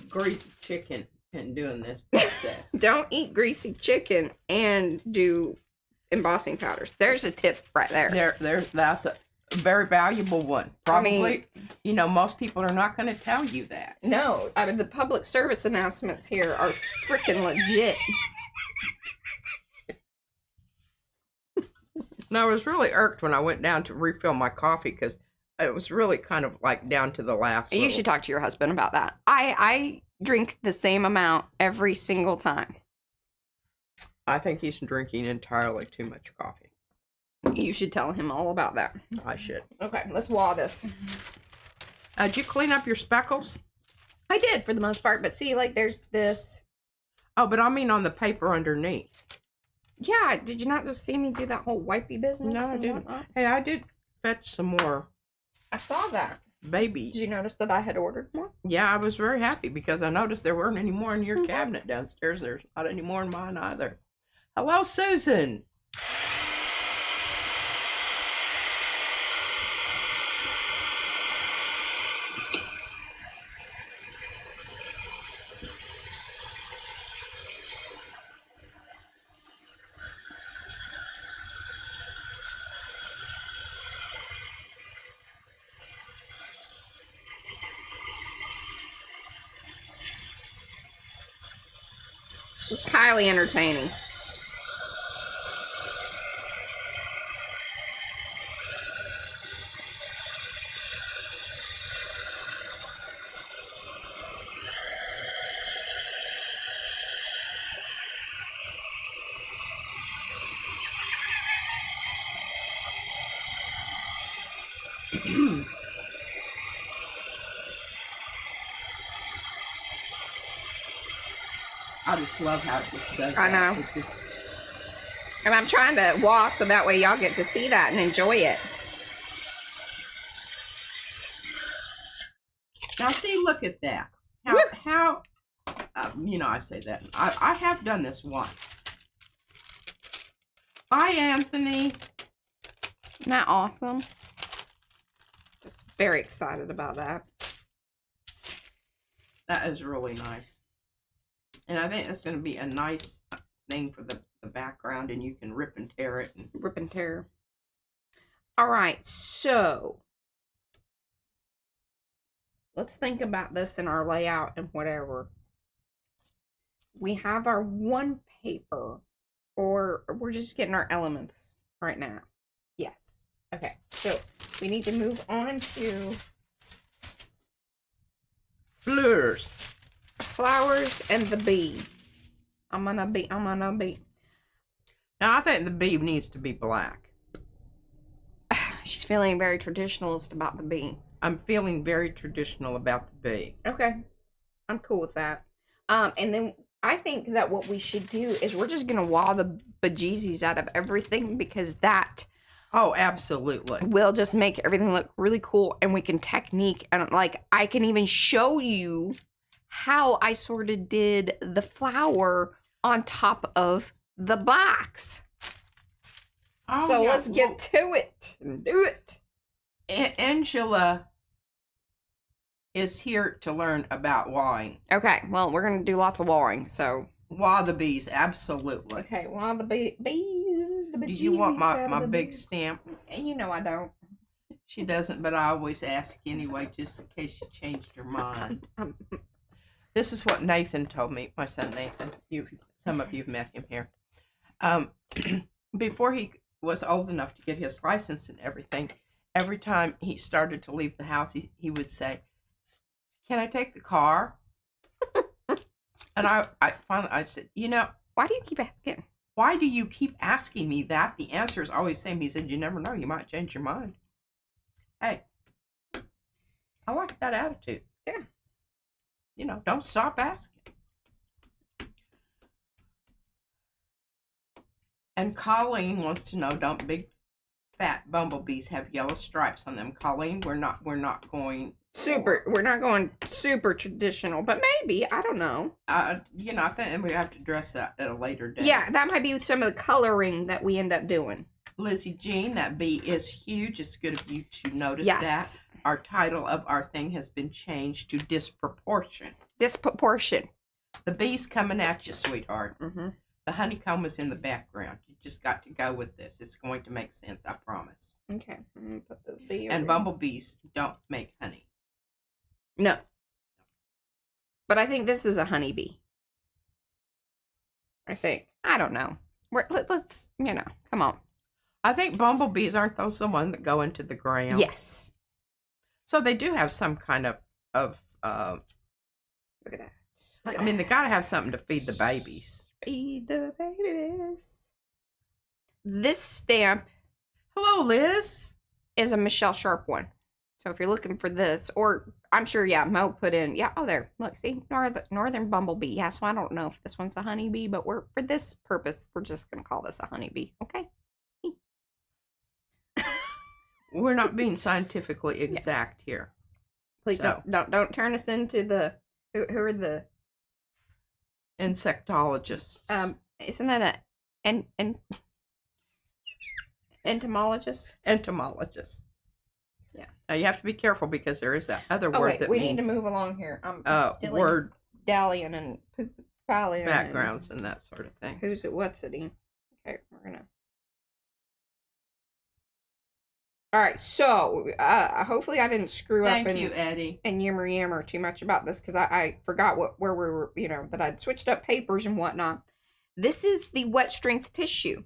greasy chicken and doing this process. Don't eat greasy chicken and do embossing powders. There's a tip right there. That's a very valuable one. Probably, I mean, you know, most people are not going to tell you that. No, I mean, the public service announcements here are freaking legit. No, I was really irked when I went down to refill my coffee because it was really kind of like down to the last. You should talk to your husband about that. I drink the same amount every single time. I think he's drinking entirely too much coffee. You should tell him all about that. I should. Okay, let's wall this. Did you clean up your speckles? I did for the most part, but see, like there's this. Oh, but I mean on the paper underneath. Yeah, did you not just see me do that whole wipey business? No, I didn't. Hey, I did fetch some more. I saw that. Babies. Did you notice that I had ordered more? Yeah, I was very happy because I noticed there weren't any more in your cabinet downstairs. There's not any more in mine either. Hello, Susan. It's highly entertaining. I just love how it just does I know. And I'm trying to wash so that way y'all get to see that and enjoy it. Now see, look at that. How you know, I say that. I have done this once. Bye, Anthony. Isn't that awesome? Just very excited about that. That is really nice. And I think it's going to be a nice thing for the background, and you can rip and tear it. Rip and tear. All right, so let's think about this in our layout and whatever. We have our one paper, or we're just getting our elements right now. Yes. Okay, so we need to move on to flowers and the bee. I'm gonna be. Now I think the bee needs to be black. She's feeling very traditionalist about the bee. I'm feeling very traditional about the bee. Okay, I'm cool with that. And then I think that what we should do is we're just gonna wall the bejesus out of everything, because that. Oh, absolutely. Will just make everything look really cool, and we can technique, and like I can even show you how I sort of did the flower on top of the box. Oh, so yeah. Let's get to it and do it. Angela is here to learn about wawing. Okay, well, we're going to do lots of wawing, so. Waw the bees, absolutely. Okay, waw the bees. Do you want my big stamp? You know I don't. She doesn't, but I always ask anyway, just in case she changed her mind. This is what Nathan told me, my son Nathan. Some of you have met him here. Before he was old enough to get his license and everything, every time he started to leave the house, he would say, "Can I take the car?" And I finally said, you know, why do you keep asking? Why do you keep asking me that? The answer is always the same. He said, you never know. You might change your mind. Hey, I like that attitude. Yeah. You know, don't stop asking. And Colleen wants to know, don't big fat bumblebees have yellow stripes on them? Colleen, we're not going we're not going super traditional, but maybe, I don't know. You know, I think we have to address that at a later date. Yeah, that might be with some of the coloring that we end up doing. Lizzie Jean, that bee is huge. It's good of you to notice that. Our title of our thing has been changed to Disproportion. Disproportion. The bee's coming at you, sweetheart. Mm-hmm. The honeycomb is in the background. You just got to go with this. It's going to make sense, I promise. Okay. I'm gonna put this bee and bumblebees don't make honey. No. But I think this is a honeybee. I think. I don't know. Let's, you know, come on. I think bumblebees, aren't those the ones that go into the ground? Yes. So they do have some kind of look at that. I mean, they got to have something to feed the babies. Feed the babies. This stamp. Hello, Liz. Is a Michelle Sharp one. So if you're looking for this, or I'm sure, yeah, Mo put in, yeah, oh, there, look, see, northern bumblebee. Yeah, so I don't know if this one's a honeybee, but for this purpose, we're just going to call this a honeybee, okay? We're not being scientifically exact here. Please don't turn us into the, who are the? Insectologists. Isn't that an entomologist? Entomologist. Yeah. Now you have to be careful because there is that other word that we means, need to move along here. Word dallion and backgrounds and that sort of thing. Who's it? What's it? Okay, we're gonna. All right, so hopefully I didn't screw up Thank you, Eddie. and yammer too much about this because I forgot where we were, that I'd switched up papers and whatnot. This is the wet strength tissue.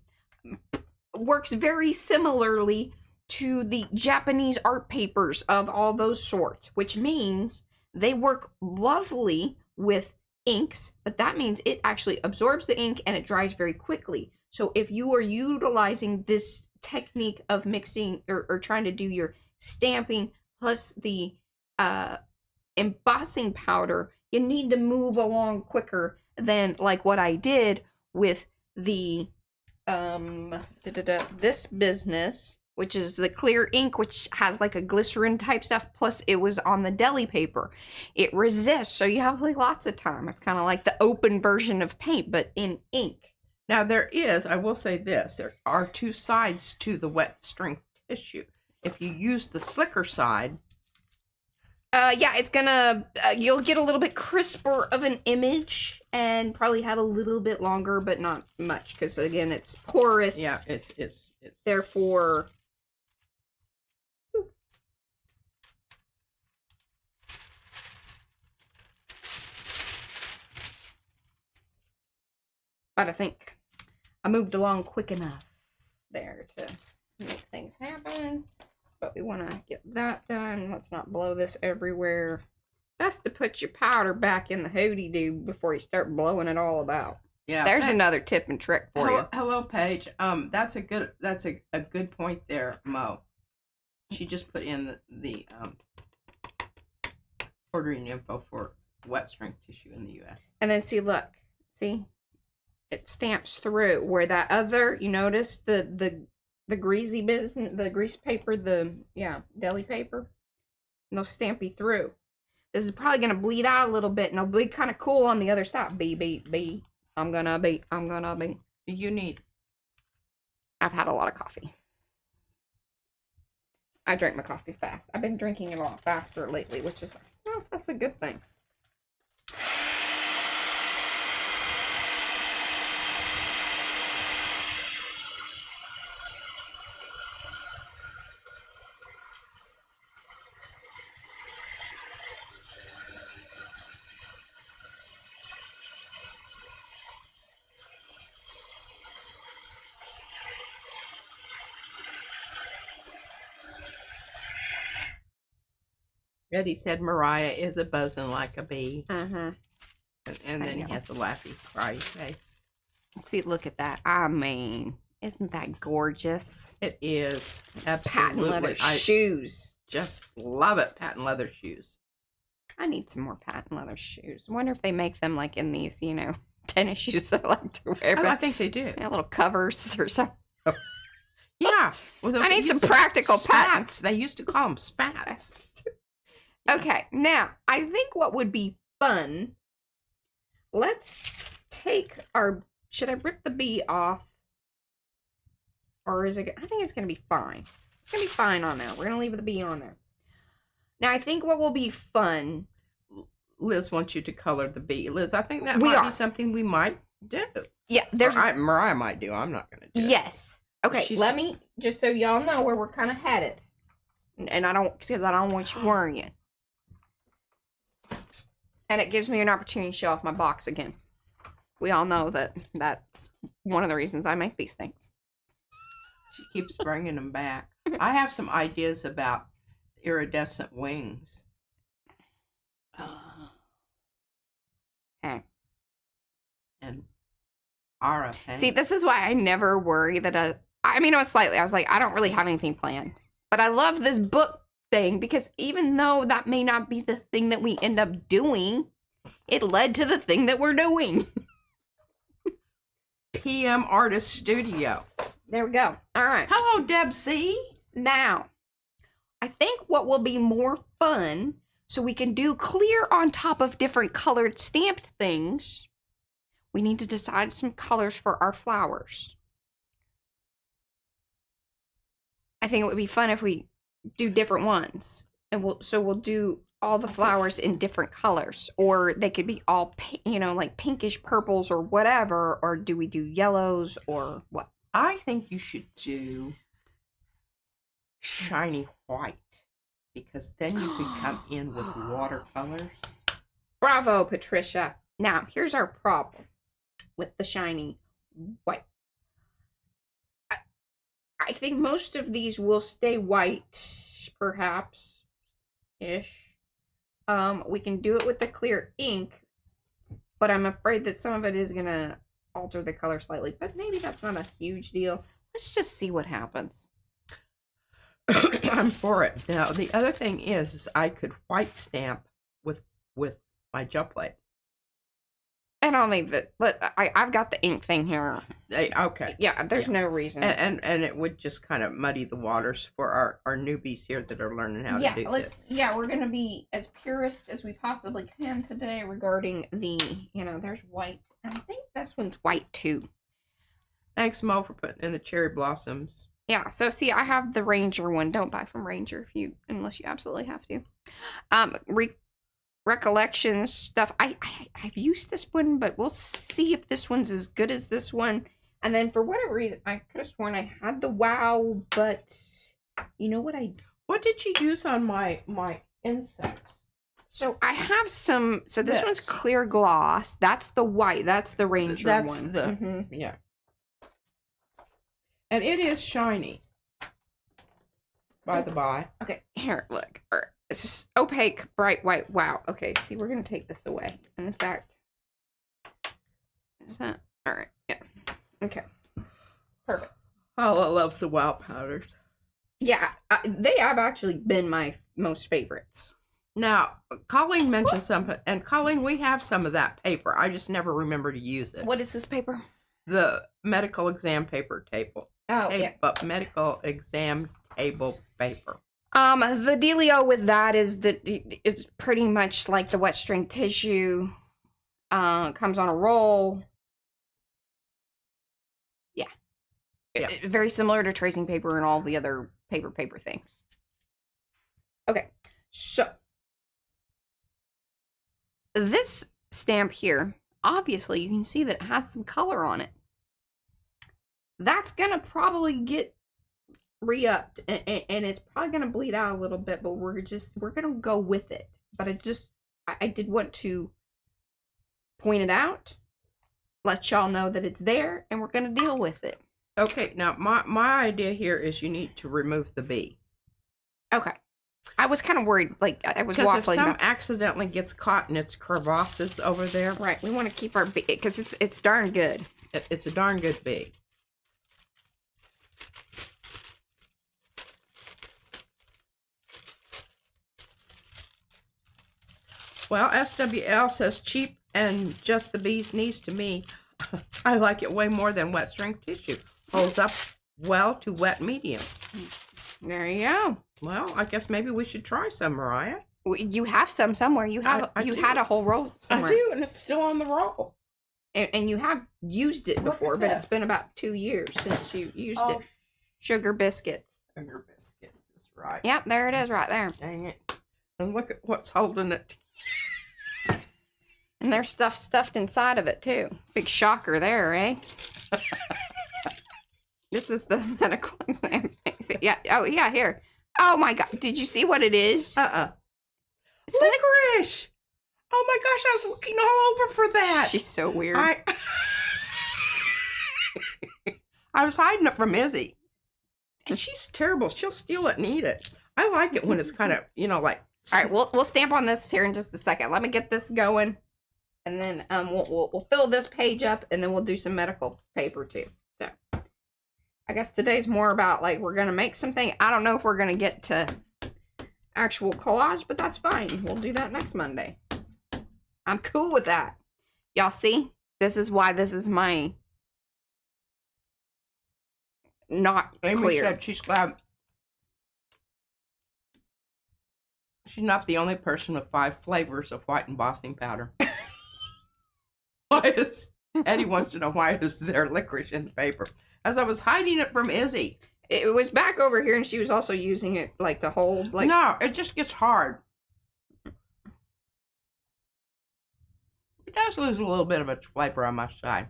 Works very similarly to the Japanese art papers of all those sorts, which means they work lovely with inks, but that means it actually absorbs the ink and it dries very quickly. So if you are utilizing this technique of mixing or trying to do your stamping plus the embossing powder, you need to move along quicker than like what I did with the this business, which is the clear ink, which has like a glycerin type stuff, plus it was on the deli paper. It resists, so you have like lots of time. It's kind of like the open version of paint, but in ink. Now I will say this, there are two sides to the wet strength tissue. If you use the slicker side, yeah, it's gonna, you'll get a little bit crisper of an image and probably have a little bit longer, but not much, because again, it's porous. Yeah, it's therefore. But I think I moved along quick enough there to make things happen. But we want to get that done. Let's not blow this everywhere. Best to put your powder back in the hooty-doo before you start blowing it all about. Yeah. There's another tip and trick for you. Hello, Paige. That's a good point there, Mo. She just put in the ordering info for wet strength tissue in the U.S. And then see, it stamps through where that other, you notice the greasy business, the grease paper, deli paper, and they'll stampy through. This is probably gonna bleed out a little bit, and it'll be kind of cool on the other side. B. I'm gonna be. You need. I've had a lot of coffee. I drank my coffee fast. I've been drinking it a lot faster lately, which is, that's a good thing. Eddie said Mariah is a buzzing like a bee. Uh-huh. And then he has a laughy, cry face. See, look at that. I mean, isn't that gorgeous? It is. Absolutely. Patent leather shoes. Just love it. Patent leather shoes. I need some more patent leather shoes. I wonder if they make them like in these, tennis shoes that I like to wear. I think they do. Little covers or something. Oh. Yeah. Well, I need some practical patents. They used to call them spats. Yeah. Okay, now, I think what would be fun, let's take should I rip the bee off? Or is it, I think it's going to be fine. It's going to be fine on there. We're going to leave the bee on there. Now, I think what will be fun. Liz wants you to color the bee. Liz, I think that might be something we might do. Yeah, Mariah might do. I'm not going to do it. Yes. Okay, let me, just so y'all know where we're kind of headed. And because I don't want you worrying. And it gives me an opportunity to show off my box again. We all know that's one of the reasons I make these things. She keeps bringing them back. I have some ideas about iridescent wings. Okay. And aura paint. See, this is why I never worry that I mean, slightly. I was like, I don't really have anything planned. But I love this book thing because even though that may not be the thing that we end up doing, it led to the thing that we're doing. PM Artist Studio. There we go. All right. Hello, Deb C. Now, I think what will be more fun, so we can do clear on top of different colored stamped things, we need to decide some colors for our flowers. I think it would be fun if we do different ones. And we'll do all the flowers in different colors, or they could be all, like pinkish purples or whatever, or do we do yellows or what? I think you should do shiny white, because then you could come in with watercolors. Bravo, Patricia. Now, here's our problem with the shiny white. I think most of these will stay white, perhaps, ish. We can do it with the clear ink, but I'm afraid that some of it is gonna alter the color slightly, but maybe that's not a huge deal. Let's just see what happens. I'm for it. Now, the other thing is I could white stamp with my gel plate. I don't think that. I've got the ink thing here. Okay. Yeah, there's no reason. And it would just kind of muddy the waters for our newbies here that are learning how to do this. Yeah, we're gonna be as purist as we possibly can today regarding the, there's white. And I think this one's white too. Thanks, Mo, for putting in the cherry blossoms. Yeah, so see, I have the Ranger one. Don't buy from Ranger unless you absolutely have to. Recollections stuff. I've used this one, but we'll see if this one's as good as this one. And then for whatever reason, I could have sworn I had the Wow, but you know what What did you use on my insects? So I have some. So this one's clear gloss. That's the white. That's the Ranger one. That's the yeah. And it is shiny. By the by. Okay, here, look. It's just opaque, bright white. Wow. Okay, see, we're gonna take this away. And in fact, is that all right? Yeah. Okay. Perfect. Paula loves the Wow powders. Yeah, they have actually been my most favorites. Now, Colleen mentioned something, and Colleen, we have some of that paper. I just never remember to use it. What is this paper? The medical exam paper table. Oh, yeah. Medical exam table paper. The dealio with that is that it's pretty much like the wet strength tissue. Comes on a roll. Yeah. Very similar to tracing paper and all the other paper things. Okay, so this stamp here, obviously you can see that it has some color on it. That's gonna probably get re-upped, and it's probably gonna bleed out a little bit, but we're gonna go with it. But I did want to point it out, let y'all know that it's there, and we're gonna deal with it. Okay, now my idea here is you need to remove the B. Okay. I was kind of worried, like I was waffling. Because if some accidentally gets caught in its crevasses over there, right? We want to keep our B because it's darn good. It's a darn good B. Well, SWL says cheap and just the bee's knees to me. I like it way more than wet strength tissue. Holds up well to wet medium. There you go. Well, I guess maybe we should try some, Mariah. You have some somewhere. You have you had a whole roll somewhere. I do, and it's still on the roll. And you have used it before, but it's been about 2 years since you used it. Sugar biscuits. Sugar biscuits is right. Yep, there it is right there. Dang it. And look at what's holding it. And there's stuff stuffed inside of it, too. Big shocker there, eh? This is the medical exam. Yeah. Oh, yeah, here. Oh, my God. Did you see what it is? It's licorice. Oh, my gosh. I was looking all over for that. She's so weird. I was hiding it from Izzy. And she's terrible. She'll steal it and eat it. I like it when it's kind of, like... All right, we'll stamp on this here in just a second. Let me get this going. And then we'll fill this page up, and then we'll do some medical paper, too. So, I guess today's more about, like, we're going to make something. I don't know if we're going to get to actual collage, but that's fine. We'll do that next Monday. I'm cool with that. Y'all see? This is why this is my not Amy clear. Said she's glad she's not the only person with 5 flavors of white embossing powder. Eddie wants to know why is there licorice in the paper. As I was hiding it from Izzy. It was back over here, and she was also using it, like, to hold, like... No, it just gets hard. It does lose a little bit of its flavor, I must say.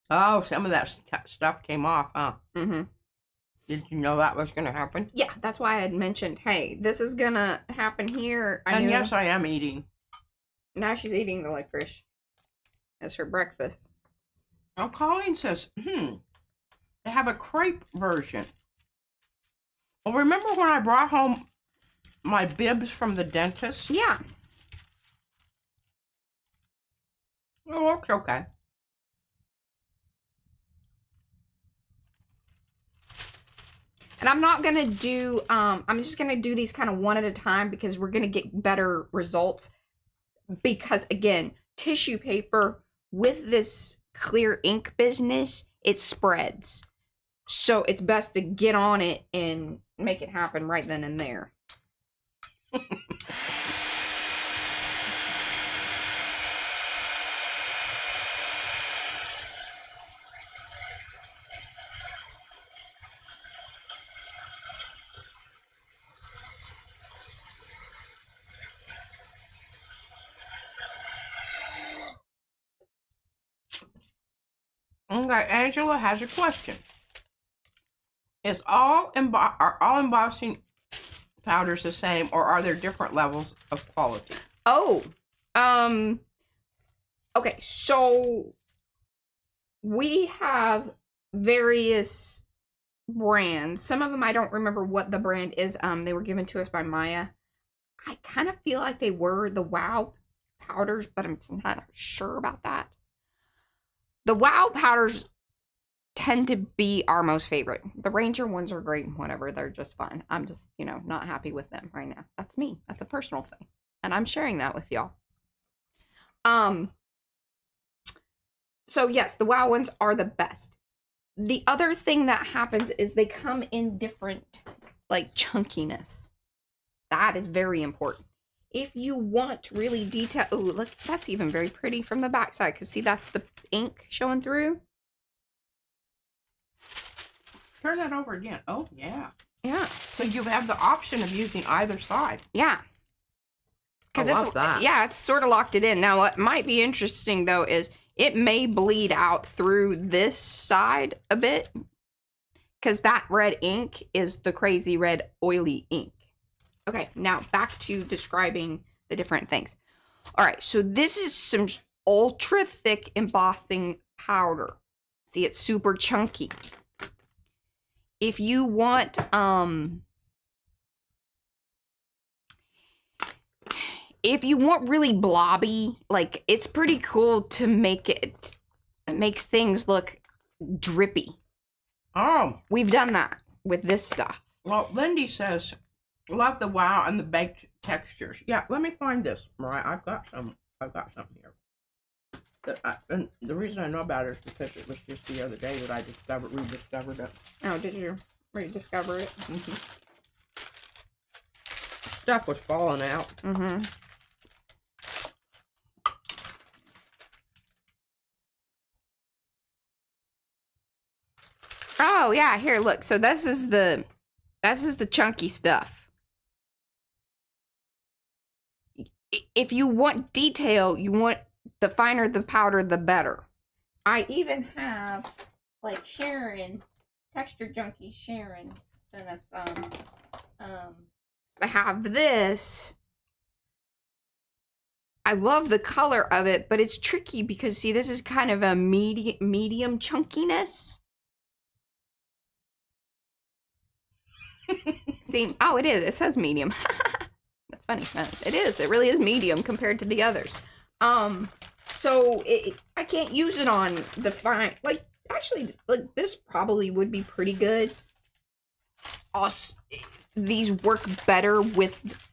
Oh, some of that stuff came off, huh? Mm-hmm. Did you know that was going to happen? Yeah, that's why I had mentioned, hey, this is gonna happen here. And yes, I am eating. Now she's eating the licorice as her breakfast. Now, Colleen says, they have a crepe version. Well, remember when I brought home my bibs from the dentist? Yeah. It looks okay. And I'm not going to do, I'm just going to do these kind of one at a time because we're going to get better results. Because, again, tissue paper with this clear ink business, it spreads. So it's best to get on it and make it happen right then and there. Okay, Angela has a question. Are all embossing powders the same, or are there different levels of quality? Oh, okay, so we have various brands. Some of them I don't remember what the brand is. They were given to us by Maya. I kind of feel like they were the Wow powders, but I'm not sure about that. The Wow powders tend to be our most favorite. The Ranger ones are great, whatever. They're just fun. I'm just, not happy with them right now. That's me. That's a personal thing. And I'm sharing that with y'all. So yes, the Wow ones are the best. The other thing that happens is they come in different, like, chunkiness. That is very important. If you want really detail, oh, look, that's even very pretty from the backside. Because see, that's the ink showing through. Turn that over again. Oh, yeah. Yeah. So you have the option of using either side. Yeah. Because it's sort of locked it in. Now, what might be interesting, though, is it may bleed out through this side a bit. Because that red ink is the crazy red oily ink. Okay, now back to describing the different things. All right, so this is some ultra thick embossing powder. See, it's super chunky. If you want, really blobby, like, it's pretty cool to make things look drippy. Oh. We've done that with this stuff. Well, Lindy says, love the Wow and the baked textures. Yeah, let me find this, Mariah. I've got something here. And the reason I know about it is because it was just the other day that I rediscovered it. Oh, did you rediscover it? Mm-hmm. Stuff was falling out. Mm-hmm. Oh, yeah, here, look. So this is the chunky stuff. If you want detail, the finer the powder, the better. I even have, like, Sharon, Texture Junkie Sharon, sent us, I have this. I love the color of it, but it's tricky because, see, this is kind of a medium chunkiness. See, oh, it is. It says medium. That's funny. It is. It really is medium compared to the others. So I can't use it on the fine. Like, actually, like, this probably would be pretty good. Also, these work better with,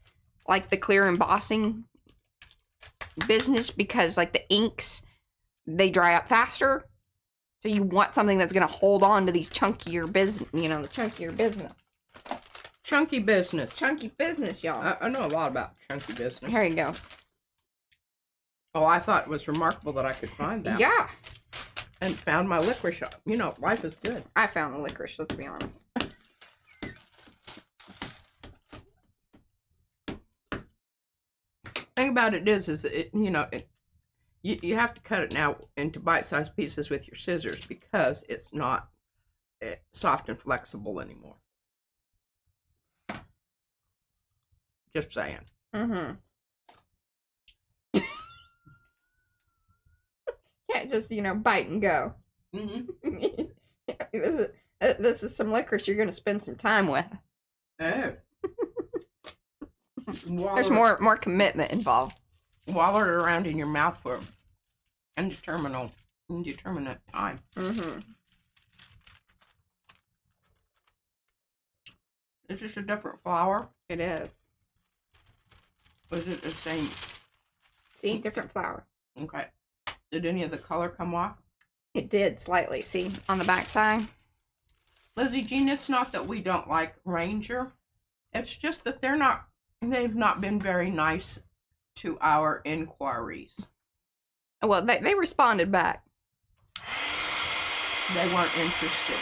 like, the clear embossing business because, like, the inks, they dry up faster. So you want something that's going to hold on to these chunkier business, the chunkier business. Chunky business. Chunky business, y'all. I know a lot about chunky business. Here you go. Oh, I thought it was remarkable that I could find that. Yeah. And found my licorice. Life is good. I found the licorice, let's be honest. Thing about it is you have to cut it now into bite-sized pieces with your scissors because it's not soft and flexible anymore. Just saying. Mm-hmm. Can't just, bite and go. Mm-hmm. This is some licorice you're going to spend some time with. Oh. There's more commitment involved. Wallow it around in your mouth for indeterminate time. Mm-hmm. Is this a different flower? It is. Or is it the same? See, different flower. Okay. Did any of the color come off? It did slightly. See, on the back side. Lizzie Jean, it's not that we don't like Ranger. It's just that they've not been very nice to our inquiries. Well, they responded back. They weren't interested.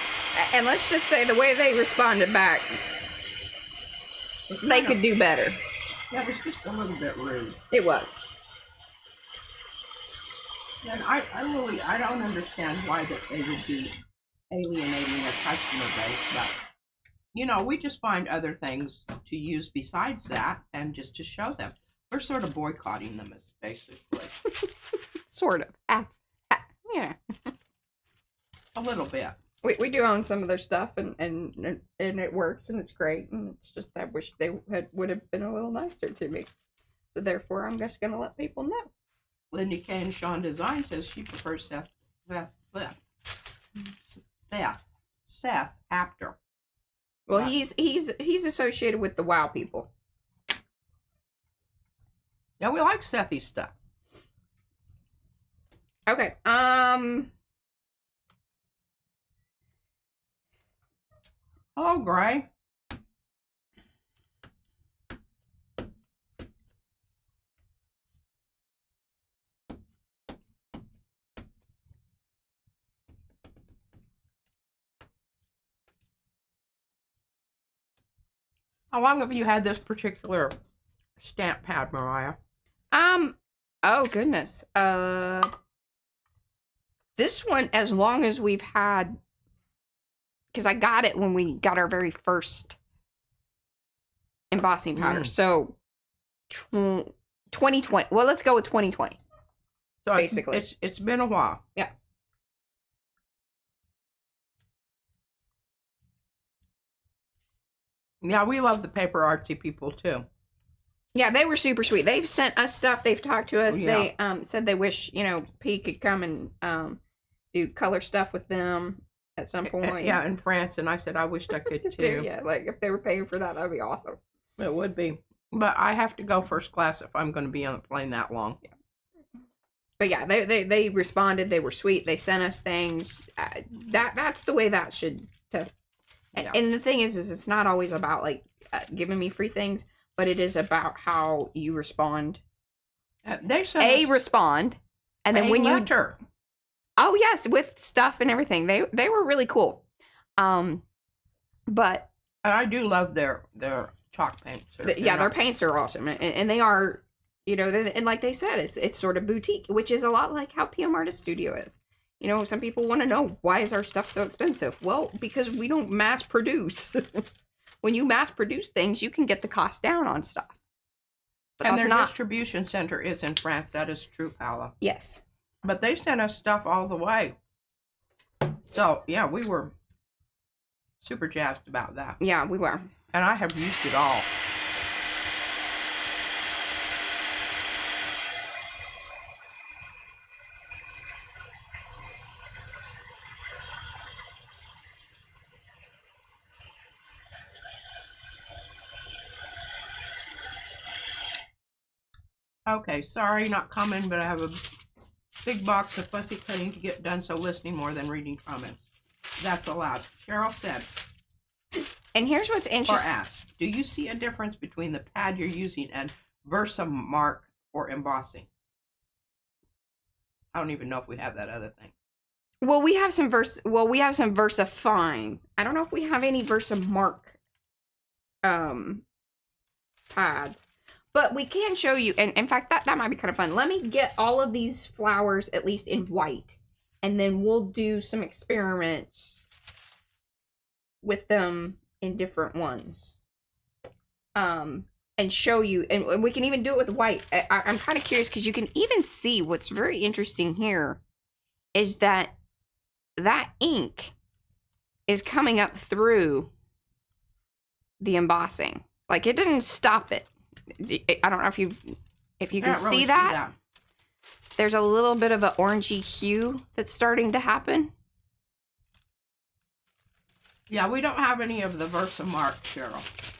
And let's just say the way they responded back, they could do better. That was just a little bit rude. It was. And I don't understand why that they would be alienating their customer base, but we just find other things to use besides that, and just to show them. We're sort of boycotting them, as basically. Sort of. Yeah. A little bit. We do own some of their stuff, and it works, and it's great, and it's just I wish they would have been a little nicer to me. So therefore, I'm just gonna let people know. Lindy K and Sean Design says she prefers Seth Apter. Well, Wow. he's associated with the WoW people. Yeah, we like Sethy's stuff. Okay. Hello, Gray. How long have you had this particular stamp pad, Mariah? Oh goodness. This one, as long as we've had, because I got it when we got our very first embossing powder. So, 2020. Well, let's go with 2020. So basically, it's been a while. Yeah. Yeah, we love the paper artsy people too. Yeah, they were super sweet. They've sent us stuff. They've talked to us. Yeah. They said they wish, P could come and do color stuff with them at some point. Yeah, in France, and I said I wished I could too. Yeah, like if they were paying for that, that'd be awesome. It would be. But I have to go first class if I'm going to be on a plane that long. Yeah. But yeah, they responded. They were sweet. They sent us things. That's the way that should. Yeah. And the thing is it's not always about giving me free things, but it is about how you respond. They sent respond, and then when letter. Oh yes, with stuff and everything. They were really cool. But I do love their chalk paints. Their paints are awesome, and they are, and like they said, it's sort of boutique, which is a lot like how PM Artist Studio is. Some people want to know, why is our stuff so expensive? Well, because we don't mass produce. When you mass produce things, you can get the cost down on stuff. But and their distribution center is in France. That is true, Paula. Yes. But they sent us stuff all the way. So, yeah, we were super jazzed about that. Yeah, we were. And I have used it all. Okay, sorry, not coming, but I have a big box of fussy cutting to get done, so listening more than reading comments. That's allowed. Cheryl said. And here's what's interesting. Or asked, do you see a difference between the pad you're using and Versamark or embossing? I don't even know if we have that other thing. Well, we have some VersaFine. I don't know if we have any Versamark pads. But we can show you, and in fact, that might be kind of fun. Let me get all of these flowers, at least in white, and then we'll do some experiments with them in different ones. And show you, and we can even do it with white. I'm kind of curious because you can even see what's very interesting here is that ink is coming up through the embossing. Like it didn't stop it. I don't know if you can really see that. There's a little bit of an orangey hue that's starting to happen. Yeah, we don't have any of the Versamark, Cheryl.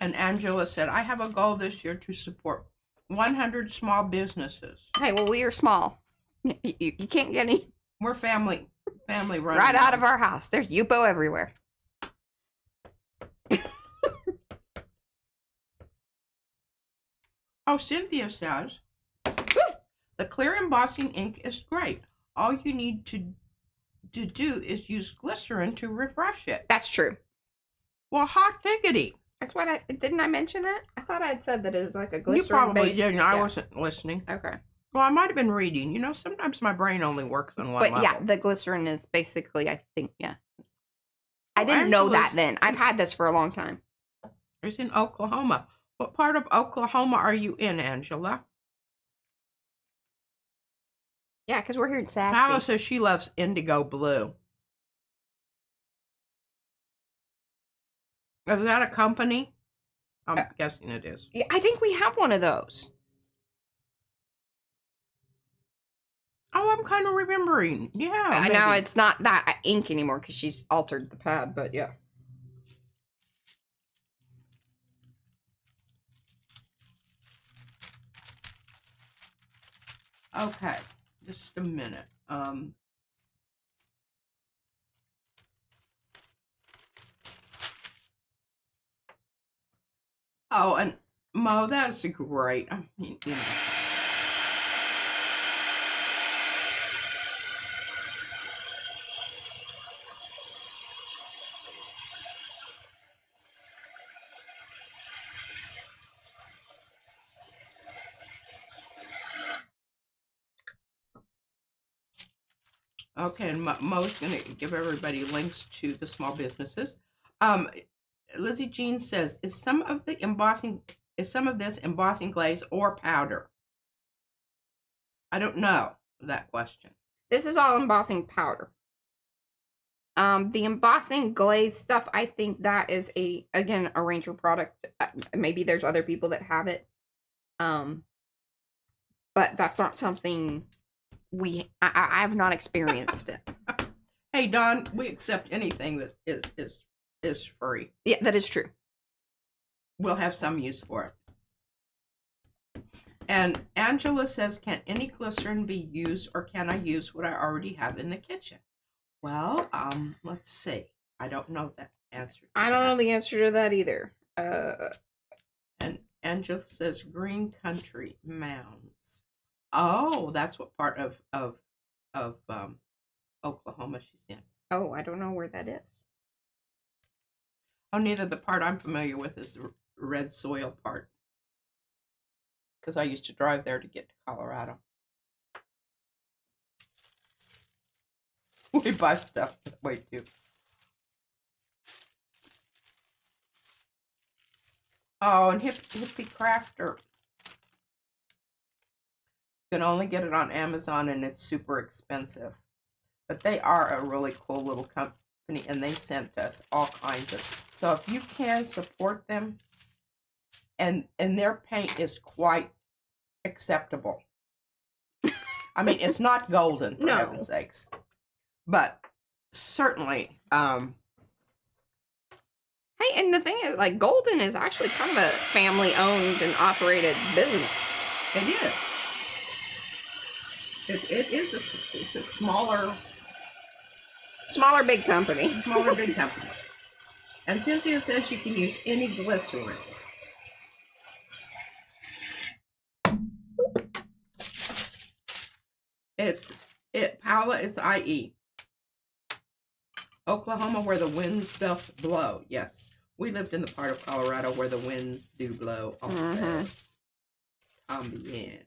And Angela said, I have a goal this year to support 100 small businesses. Hey, well, we are small. You can't get any. We're family run. Right out of our house. There's Yupo everywhere. Oh, Cynthia says, the clear embossing ink is great. All you need to do is use glycerin to refresh it. That's true. Well, hot diggity. That's what didn't I mention that? I thought I had said that it was like a glycerin. You probably based, didn't. I wasn't listening. Okay. Well, I might have been reading. You know, sometimes my brain only works on one level. But yeah, the glycerin is basically, I think, yeah. I didn't know that then. I've had this for a long time. It's in Oklahoma. What part of Oklahoma are you in, Angela? Yeah, because we're here in Saxby. Paula says she loves indigo blue. Is that a company? I'm guessing it is. Yeah, I think we have one of those. Oh, I'm kind of remembering. Yeah. Now it's not that ink anymore because she's altered the pad, but yeah. Okay, just a minute. Oh, and Mo, that's great. I mean, you know. Okay, and Mo's going to give everybody links to the small businesses. Lizzie Jean says, is some of this embossing glaze or powder? I don't know that question. This is all embossing powder. The embossing glaze stuff, I think that is a Ranger product. Maybe there's other people that have it. But that's not something I have not experienced it. Hey Don, we accept anything that is free. Yeah, that is true. We'll have some use for it. And Angela says, can any glycerin be used, or can I use what I already have in the kitchen? Well, let's see. I don't know the answer. I don't know the answer to that either. And Angela says green country mounds. Oh, that's what part of Oklahoma she's in. Oh, I don't know where that is. Oh, neither the part I'm familiar with is the red soil part. Because I used to drive there to get to Colorado. We buy stuff that way too. Oh, and Hippie Crafter. You can only get it on Amazon and it's super expensive. But they are a really cool little company and they sent us all kinds of. So if you can support them, and their paint is quite acceptable. I mean, it's not golden, for heaven's sakes. But certainly. Hey, and the thing is, like, Golden is actually kind of a family-owned and operated business. It is. It's a smaller big company. Smaller big company. And Cynthia says you can use any glycerin. Paula is IE. Oklahoma, where the winds doth blow. Yes. We lived in the part of Colorado where the winds do blow. Bien.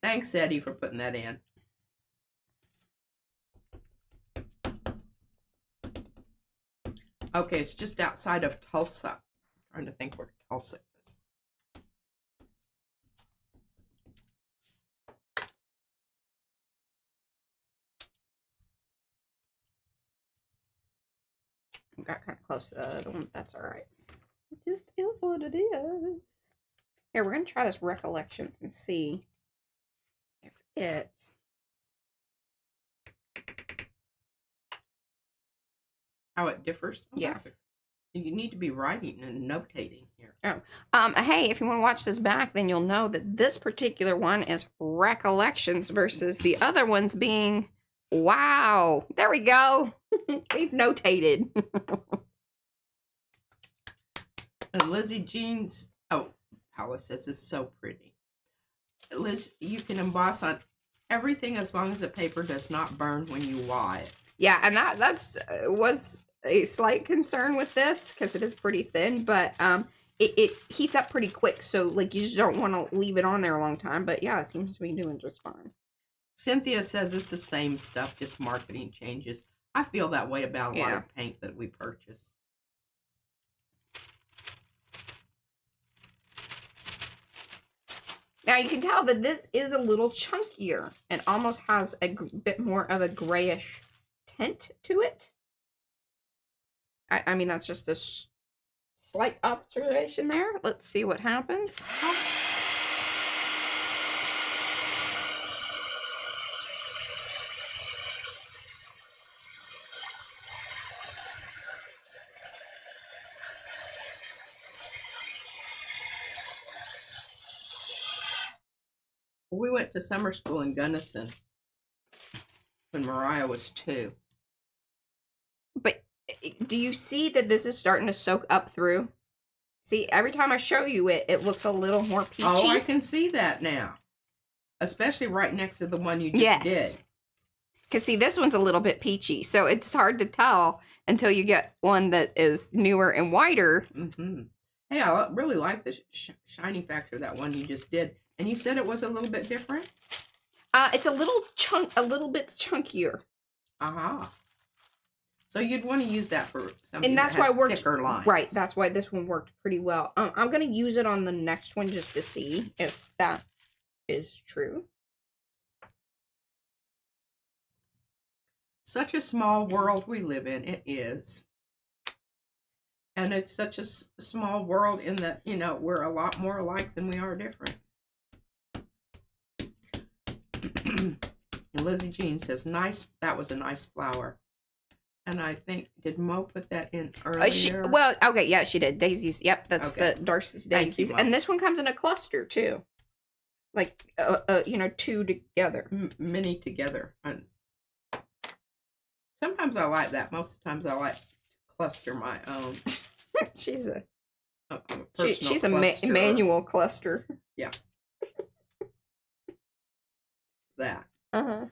Thanks, Eddie, for putting that in. Okay, it's just outside of Tulsa. I'm trying to think where Tulsa is. I got kind of close to the other one, but that's all right. It just is what it is. Here, we're going to try this Recollections and see if it... How it differs? Oh, yeah. You need to be writing and notating here. Oh. Hey, if you want to watch this back, then you'll know that this particular one is Recollections versus the other ones being Wow. There we go. We've notated. And Lizzie Jean's, oh, Paula says it's so pretty. Liz, you can emboss on everything as long as the paper does not burn when you wash it. Yeah, and that's was a slight concern with this because it is pretty thin, but it heats up pretty quick, so like you just don't want to leave it on there a long time. But yeah, it seems to be doing just fine. Cynthia says it's the same stuff, just marketing changes. I feel that way about a lot of paint that we purchase. Now you can tell that this is a little chunkier and almost has a bit more of a grayish tint to it. I mean, that's just a slight observation there. Let's see what happens. We went to summer school in Gunnison when Mariah was 2. But do you see that this is starting to soak up through? See, every time I show you it, it looks a little more peachy. Oh, I can see that now. Especially right next to the one you just did. Because, see, this one's a little bit peachy. So it's hard to tell until you get one that is newer and whiter. Mm-hmm. Hey, I really like the shiny factor, that one you just did. And you said it was a little bit different? It's a little bit chunkier. Uh-huh. So you'd want to use that for something and that's that has why thicker lines. Right, that's why this one worked pretty well. I'm going to use it on the next one just to see if that is true. Such a small world we live in. It is. And it's such a small world in that, you know, we're a lot more alike than we are different. And Lizzie Jean says, nice, that was a nice flower. And I think, did Mo put that in earlier? Well, okay, yeah, she did. Daisies, yep, that's the Darcy's daisies. And this one comes in a cluster, too. Like, you know, 2 together. Many together. And sometimes I like that. Most of the times I like to cluster my own. She's a she's a manual cluster. Yeah. That. Uh-huh.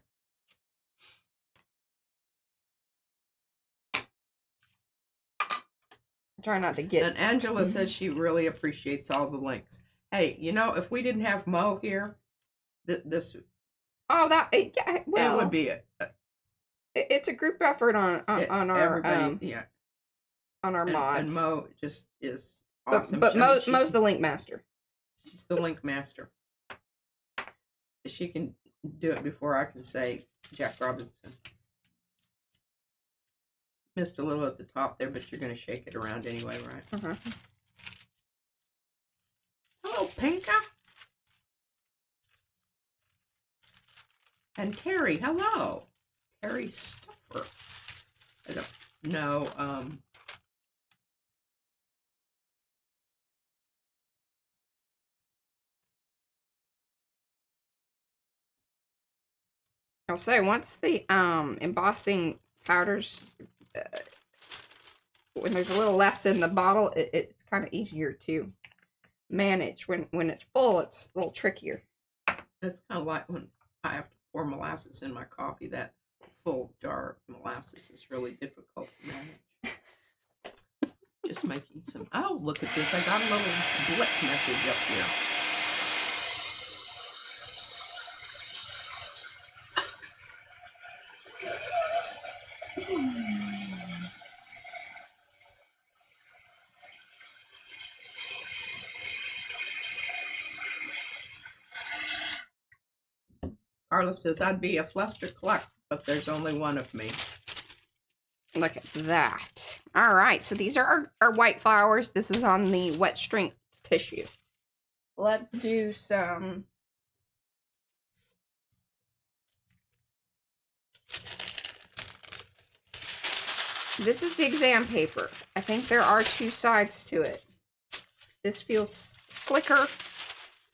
Try not to get... And Angela says she really appreciates all the links. Hey, you know, if we didn't have Mo here, this... Oh, yeah, well... It would be it's a group effort on our... yeah. On our mods. And Mo just is awesome. But Mo's the link master. She's the link master. She can do it before I can say Jack Robinson. Missed a little at the top there, but you're going to shake it around anyway, right? Uh-huh. Hello, Pinka. And Terry, hello. Terry Stuffer. I don't know. I'll say, once the embossing powders... when there's a little less in the bottle, it's kind of easier to manage. When it's full, it's a little trickier. It's kind of like when I have to pour molasses in my coffee. That full jar of molasses is really difficult to manage. Just making some... Oh, look at this. I got a little blip message up here. Carla says, I'd be a fluster cluck, but there's only one of me. Look at that. All right, so these are our white flowers. This is on the wet string tissue. Let's do some... This is the exam paper. I think there are two sides to it. This feels slicker.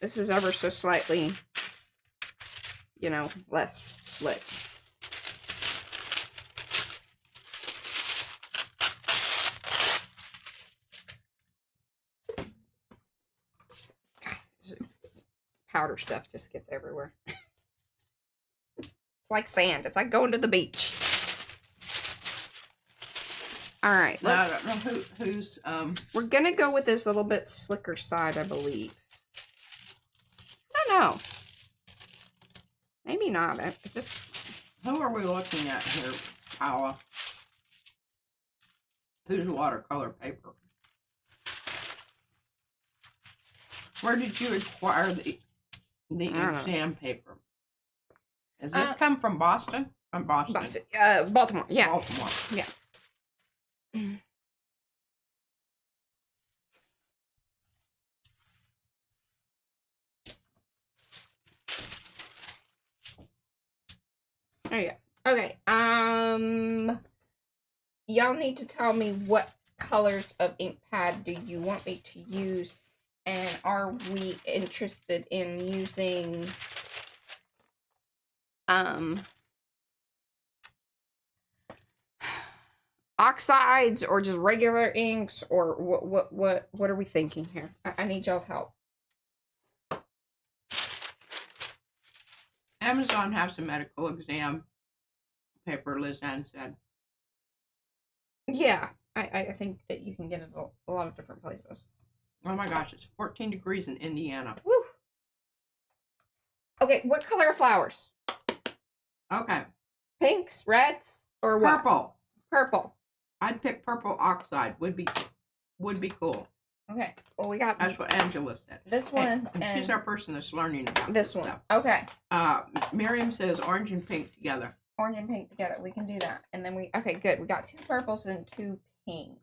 This is ever so slightly, you know, less slick. Powder stuff just gets everywhere. It's like sand. It's like going to the beach. All right. I don't know who's. We're gonna go with this little bit slicker side, I believe. I don't know. Maybe not. I just. Who are we looking at here, Paula? Who's watercolor paper? Where did you acquire the exam paper? Does this come from Boston? From Boston. Baltimore. Yeah. Baltimore. Yeah. There you go. Okay. Y'all need to tell me what colors of ink pad do you want me to use, and are we interested in using oxides or just regular inks, or what are we thinking here? I need y'all's help. Amazon has some medical exam paper, Liz Ann said. Yeah, I think that you can get it a lot of different places. Oh my gosh, it's 14 degrees in Indiana. Woo! Okay, what color are flowers? Okay. Pinks, reds, or what? Purple. Purple. I'd pick purple oxide. Would be cool. Okay. Well, we got... That's what Angela said. This one. And she's our person that's learning about this one. Stuff. Okay. Miriam says orange and pink together. Orange and pink together. We can do that. And then we... Okay, good. We got 2 purples and 2 pinks.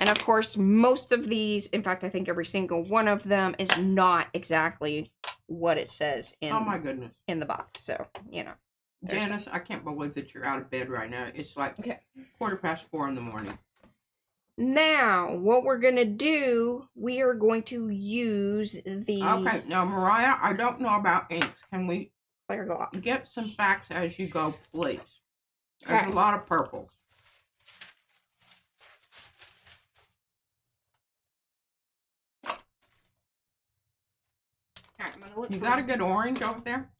And of course, most of these, in fact, I think every single one of them is not exactly what it says in... Oh my goodness. In the box. So, you know. Janice, I can't believe that you're out of bed right now. It's like 4:15 in the morning. Now, what we're going to do, we are going to use the... Okay, now, Mariah, I don't know about inks. Can we clear gloss. Get some facts as you go, please? There's a lot of purples. All right, I'm gonna look. You got a good orange over there?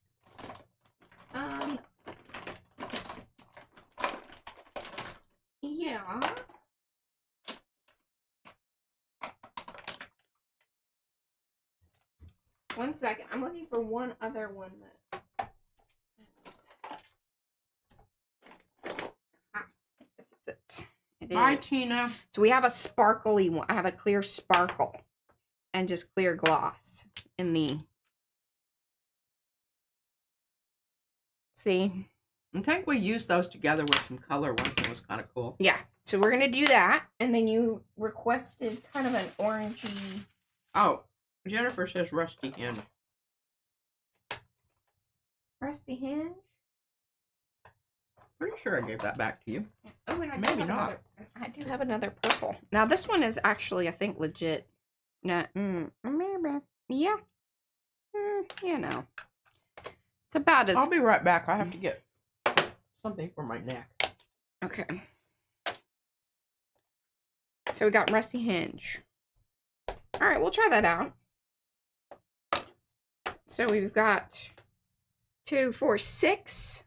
Yeah. One second. I'm looking for one other one that... This is it. Bye, Tina. So we have a sparkly one. I have a clear sparkle and just clear gloss in the... See? I think we used those together with some color once. It was kind of cool. Yeah. So we're going to do that. And then you requested kind of an orangey... Oh, Jennifer says rusty hinge. Rusty hinge? Pretty sure I gave that back to you. Oh, and I Maybe not. I do have another purple. Now, this one is actually, I think, legit. Nah, maybe. Yeah. You know. It's about as... I'll be right back. I have to get something for my neck. Okay. So we got rusty hinge. All right, we'll try that out. So we've got 2, 4, 6.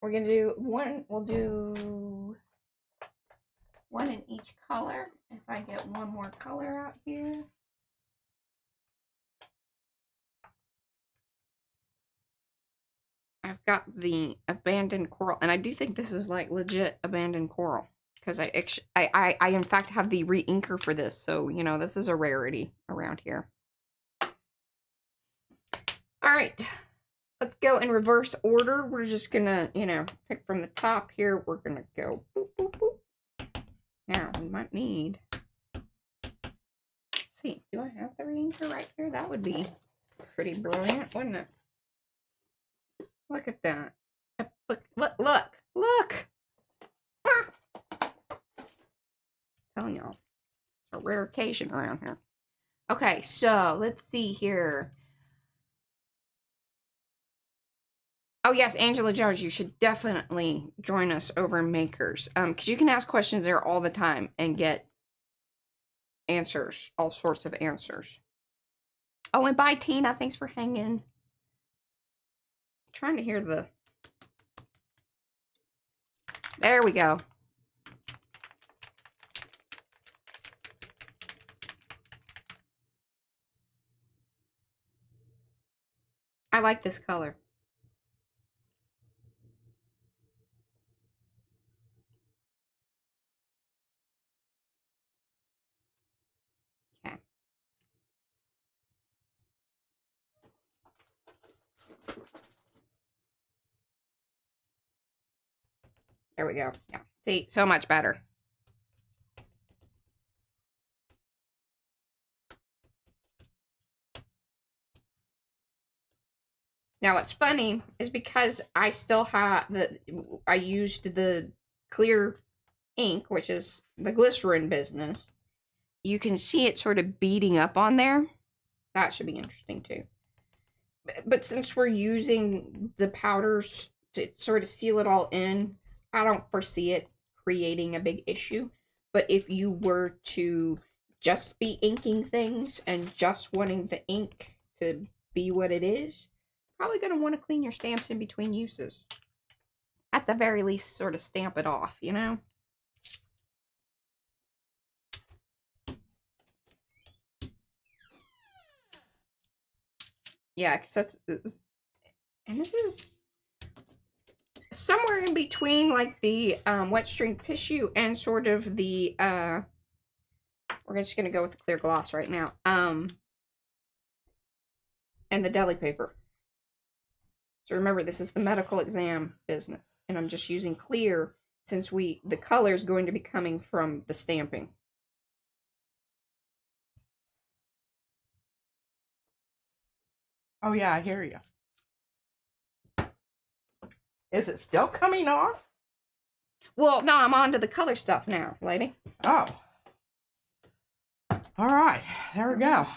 We're gonna do one. We'll do one in each color. If I get one more color out here. I've got the abandoned coral, and I do think this is like legit abandoned coral because I in fact have the re-inker for this, so you know this is a rarity around here. All right. Let's go in reverse order. We're just gonna, you know, pick from the top here. We're gonna go boop, boop, boop. Now, we might need, let's see, do I have the re-inker right here? That would be pretty brilliant, wouldn't it? Look at that. Look, look, look, look. Ah! Telling y'all, a rare occasion around here. Okay, so let's see here. Oh yes, Angela Jones, you should definitely join us over in Makers. Because you can ask questions there all the time and get answers, all sorts of answers. Oh, and bye Tina, thanks for hanging. Trying to hear the. There we go. I like this color. Okay. There we go. Yeah. See, so much better. Now what's funny is because I still have I used the clear ink, which is the glycerin business. You can see it sort of beading up on there. That should be interesting too. But since we're using the powders to sort of seal it all in, I don't foresee it creating a big issue. But if you were to just be inking things and just wanting the ink to be what it is, probably going to want to clean your stamps in between uses. At the very least, sort of stamp it off, you know? Yeah, because that's, and this is somewhere in between like the wet string tissue and sort of the, we're just going to go with the clear gloss right now, and the deli paper. So remember, this is the medical exam business, and I'm just using clear since the color is going to be coming from the stamping. Oh yeah, I hear you. Is it still coming off? Well, no, I'm on to the color stuff now, lady. Oh. All right, there we go.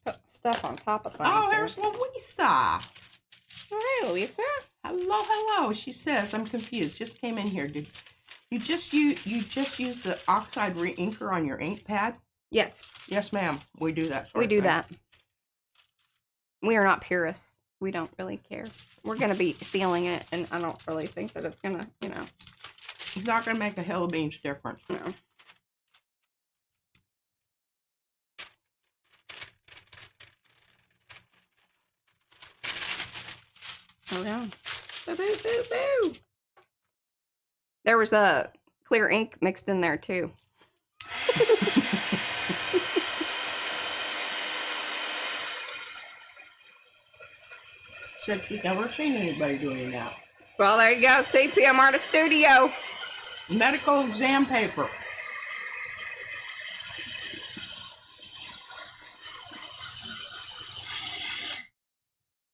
Put stuff on top of things. Oh, there's Louisa. Oh, hey, Louisa. Hello, hello. She says, I'm confused. Just came in here. Did you just use the oxide re-inker on your ink pad? Yes. Yes, ma'am. We do that. We do that. We are not purists. We don't really care. We're going to be sealing it, and I don't really think that it's going to, you know. It's not going to make a hill of beans difference. No. Oh, no. Boo, boo, boo, boo. There was the clear ink mixed in there, too. Said she's never seen anybody doing that. Well, there you go. CPM Artist Studio. Medical exam paper.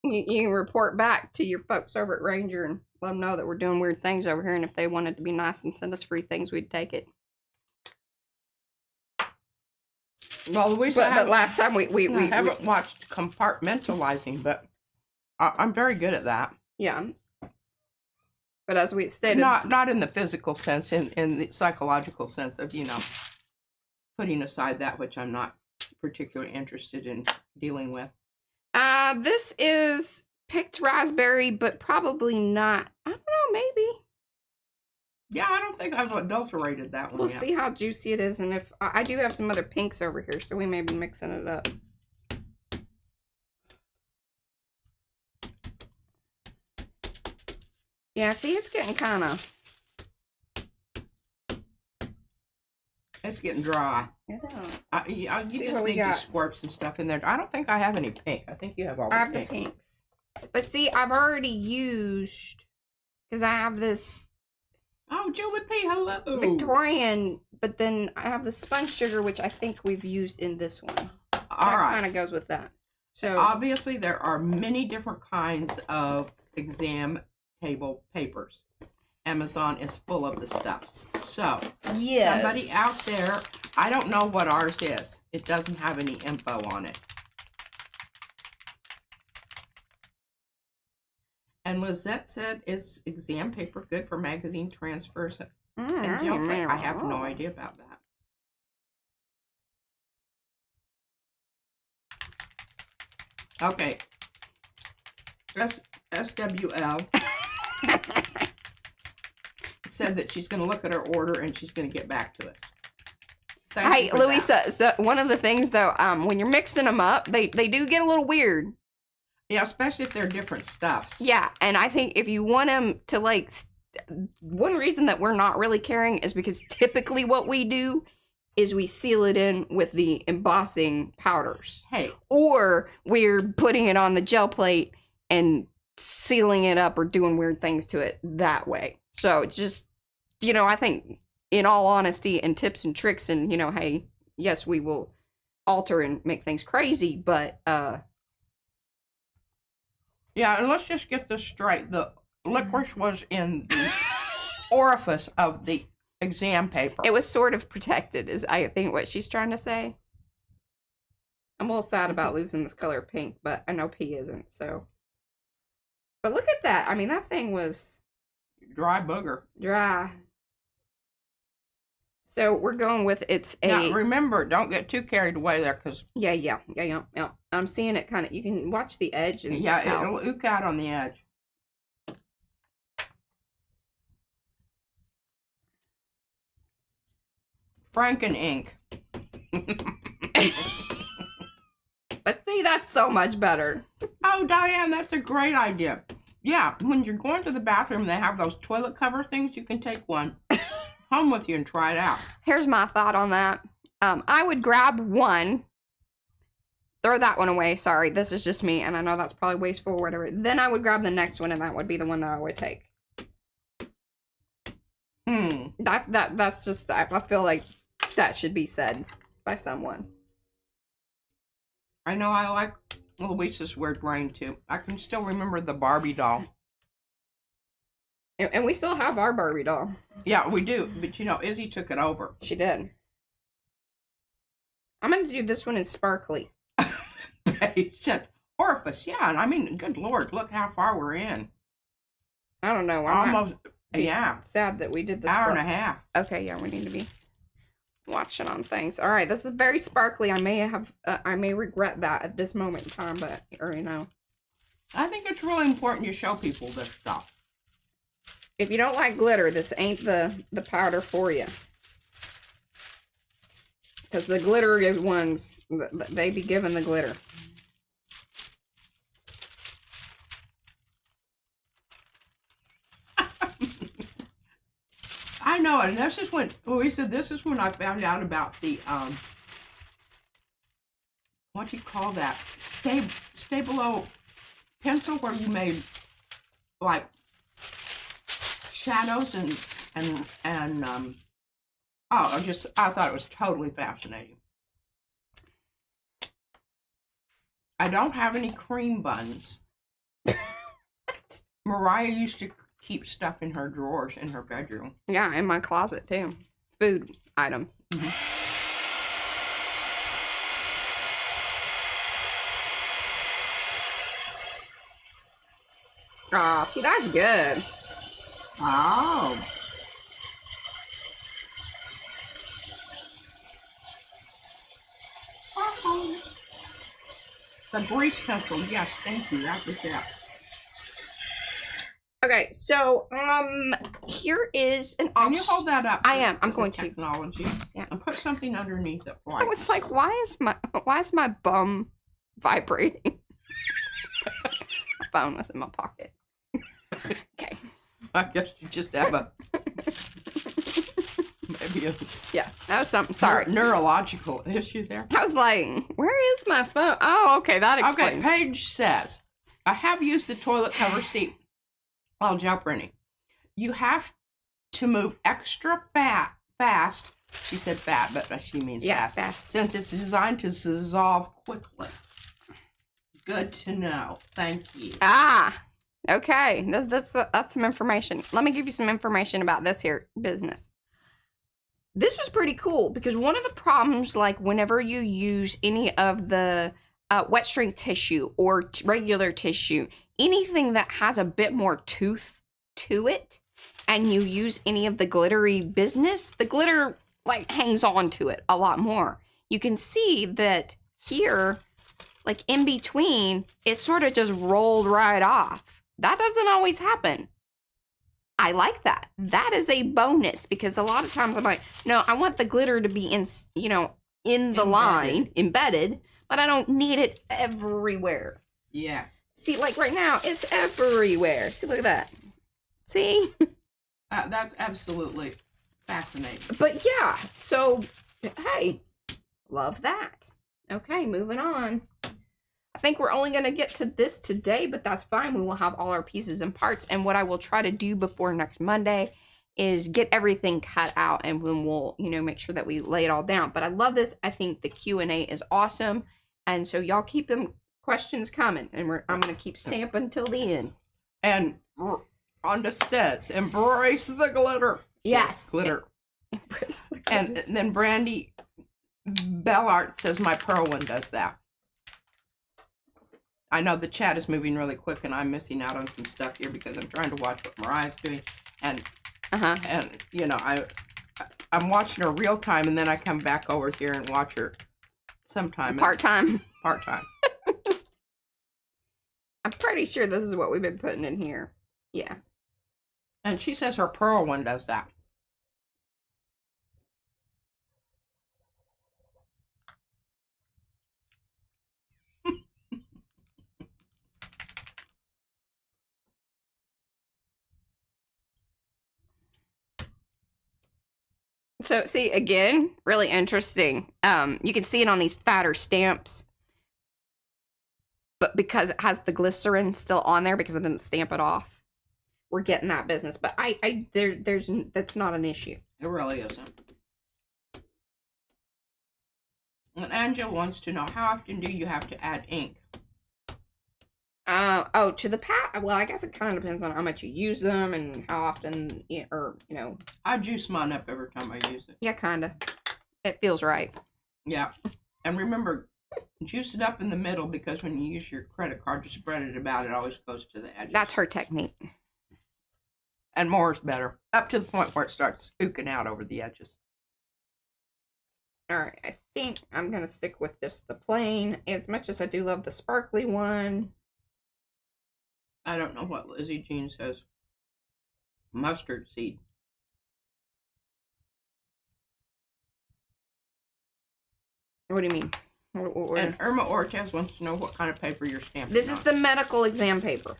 You report back to your folks over at Ranger and let them know that we're doing weird things over here, and if they wanted to be nice and send us free things, we'd take it. Well, Louisa, but last time we haven't watched Compartmentalizing, but I'm very good at that. Yeah. But as we stated, not in the physical sense, in the psychological sense of, you know, putting aside that which I'm not particularly interested in dealing with. This is picked raspberry, but probably not. I don't know, maybe. Yeah, I don't think I've adulterated that one We'll yet. see how juicy it is, and if I do have some other pinks over here, so we may be mixing it up. Yeah, see, it's getting kind of... It's getting dry. Yeah. You See just what we need to got. squirt some stuff in there. I don't think I have any pink. I think you have all I the have the pink. pinks. But see, I've already used, because I have this Oh, Julie P, hello. Victorian, but then I have the sponge sugar, which I think we've used in this one. All that right. kind of goes with that. So obviously, there are many different kinds of exam table papers. Amazon is full of the stuffs. So, somebody out there, I don't know what ours is. It doesn't have any info on it. And Lizette said, is exam paper good for magazine transfers and gel plate? I have no idea about that. Okay. SWL said that she's going to look at her order and she's going to get back to us. Hey, Louisa, so one of the things though, when you're mixing them up, they do get a little weird. Yeah, especially if they're different stuffs. Yeah, and I think if you want them to like, one reason that we're not really caring is because typically what we do is we seal it in with the embossing powders. Hey. Or we're putting it on the gel plate and sealing it up or doing weird things to it that way. So just, I think in all honesty and tips and tricks and, hey, yes, we will alter and make things crazy, but, yeah, and let's just get this straight. The licorice was in the orifice of the exam paper. It was sort of protected, is I think what she's trying to say. I'm a little sad about losing this color pink, but I know P isn't, so. But look at that. I mean, that thing was dry booger. Dry. So we're going with Now, remember, don't get too carried away there, because... Yeah. I'm seeing it kind of, you can watch the edge. And yeah, it'll ook out on the edge. Franken ink. But see, that's so much better. Oh, Diane, that's a great idea. Yeah, when you're going to the bathroom, they have those toilet cover things. You can take one home with you and try it out. Here's my thought on that. I would grab one, throw that one away. Sorry, this is just me, and I know that's probably wasteful or whatever. Then I would grab the next one, and that would be the one that I would take. That's just, I feel like that should be said by someone. I know I like Louisa's weird brain too. I can still remember the Barbie doll. And we still have our Barbie doll. Yeah, we do. But Izzy took it over. She did. I'm going to do this one in sparkly. Except orifice. Yeah, and I mean, good Lord, look how far we're in. I don't know. Almost, yeah. Sad that we did this. Hour and a half. Okay, yeah, we need to be watching on things. All right, this is very sparkly. I may regret that at this moment in time, but I think it's really important you show people this stuff. If you don't like glitter, this ain't the powder for you. Because the glittery ones, they be giving the glitter. I know, and this is when, Louisa, this is when I found out about the, what do you call that? Stabilo pencil, where you made, like, shadows and I thought it was totally fascinating. I don't have any cream buns. Mariah used to keep stuff in her drawers in her bedroom. Yeah, in my closet too. Food items. Oh, see, that's good. Oh. The grease pencil, yes, thank you. That was it. Okay, so here is an option. Can you hold that up? I am. I'm going to. Technology. Yeah. And put something underneath it. I was like, why is my bum vibrating? My phone was in my pocket. Okay. I guess you just have a you. Yeah, that was something. Sorry. Neurological issue there. I was like, where is my phone? Oh, okay, that explains. Okay, Paige says, I have used the toilet cover seat while gel printing. You have to move extra fast. She said fat, but she means fast. Since it's designed to dissolve quickly. Good to know. Thank you. Okay. That's some information. Let me give you some information about this here business. This was pretty cool because one of the problems, like whenever you use any of the wet shrink tissue or regular tissue, anything that has a bit more tooth to it, and you use any of the glittery business, the glitter like hangs on to it a lot more. You can see that here, like in between, it sort of just rolled right off. That doesn't always happen. I like that. That is a bonus because a lot of times I'm like, no, I want the glitter to be in, in the line, embedded, but I don't need it everywhere. Yeah. See, like right now, it's everywhere. See, look at that. See? That's absolutely fascinating. But yeah, so, hey, love that. Okay, moving on. I think we're only going to get to this today, but that's fine. We will have all our pieces and parts. And what I will try to do before next Monday is get everything cut out, and then we'll, make sure that we lay it all down. But I love this. I think the Q&A is awesome. And so y'all keep them questions coming, and I'm going to keep stamping till the end. And Rhonda says, embrace the glitter. Yes. Glitter. Embrace the glitter. And then Brandy Bellart says, my pearl one does that. I know the chat is moving really quick, and I'm missing out on some stuff here because I'm trying to watch what Mariah's doing, and I'm watching her real time, and then I come back over here and watch her sometime part time. I'm pretty sure this is what we've been putting in here. Yeah. And she says her pearl one does that. So, see, again, really interesting. You can see it on these fatter stamps. But because it has the glycerin still on there, because I didn't stamp it off, we're getting that business. But that's not an issue. It really isn't. And Angela wants to know, how often do you have to add ink? To the pad. Well, I guess it kind of depends on how much you use them and how often, I juice mine up every time I use it. Yeah, kind of. It feels right. Yeah. And remember, juice it up in the middle, because when you use your credit card to spread it about, it always goes to the edges. That's her technique. And more is better. Up to the point where it starts spooking out over the edges. All right, I think I'm going to stick with just the plain, as much as I do love the sparkly one. I don't know what Lizzie Jean says. Mustard seed. What do you mean? And Irma Ortez wants to know what kind of paper you're stamping This is the medical exam paper.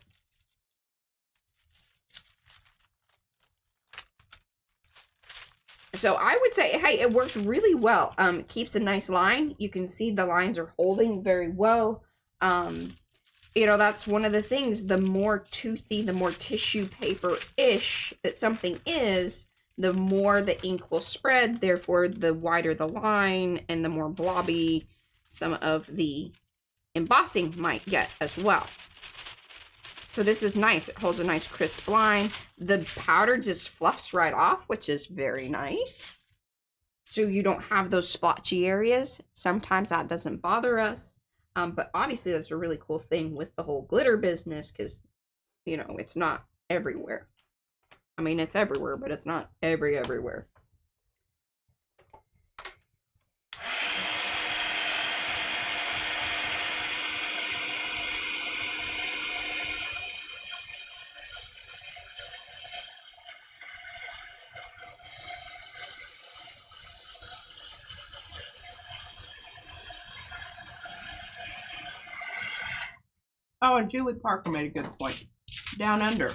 So I would say, hey, it works really well. It keeps a nice line. You can see the lines are holding very well. That's one of the things. The more toothy, the more tissue paper-ish that something is, the more the ink will spread. Therefore, the wider the line and the more blobby some of the embossing might get as well. So this is nice. It holds a nice crisp line. The powder just fluffs right off, which is very nice. So you don't have those splotchy areas. Sometimes that doesn't bother us. But obviously that's a really cool thing with the whole glitter business, because, it's not everywhere. I mean, it's everywhere, but it's not everywhere. Oh, and Julie Parker made a good point. Down under,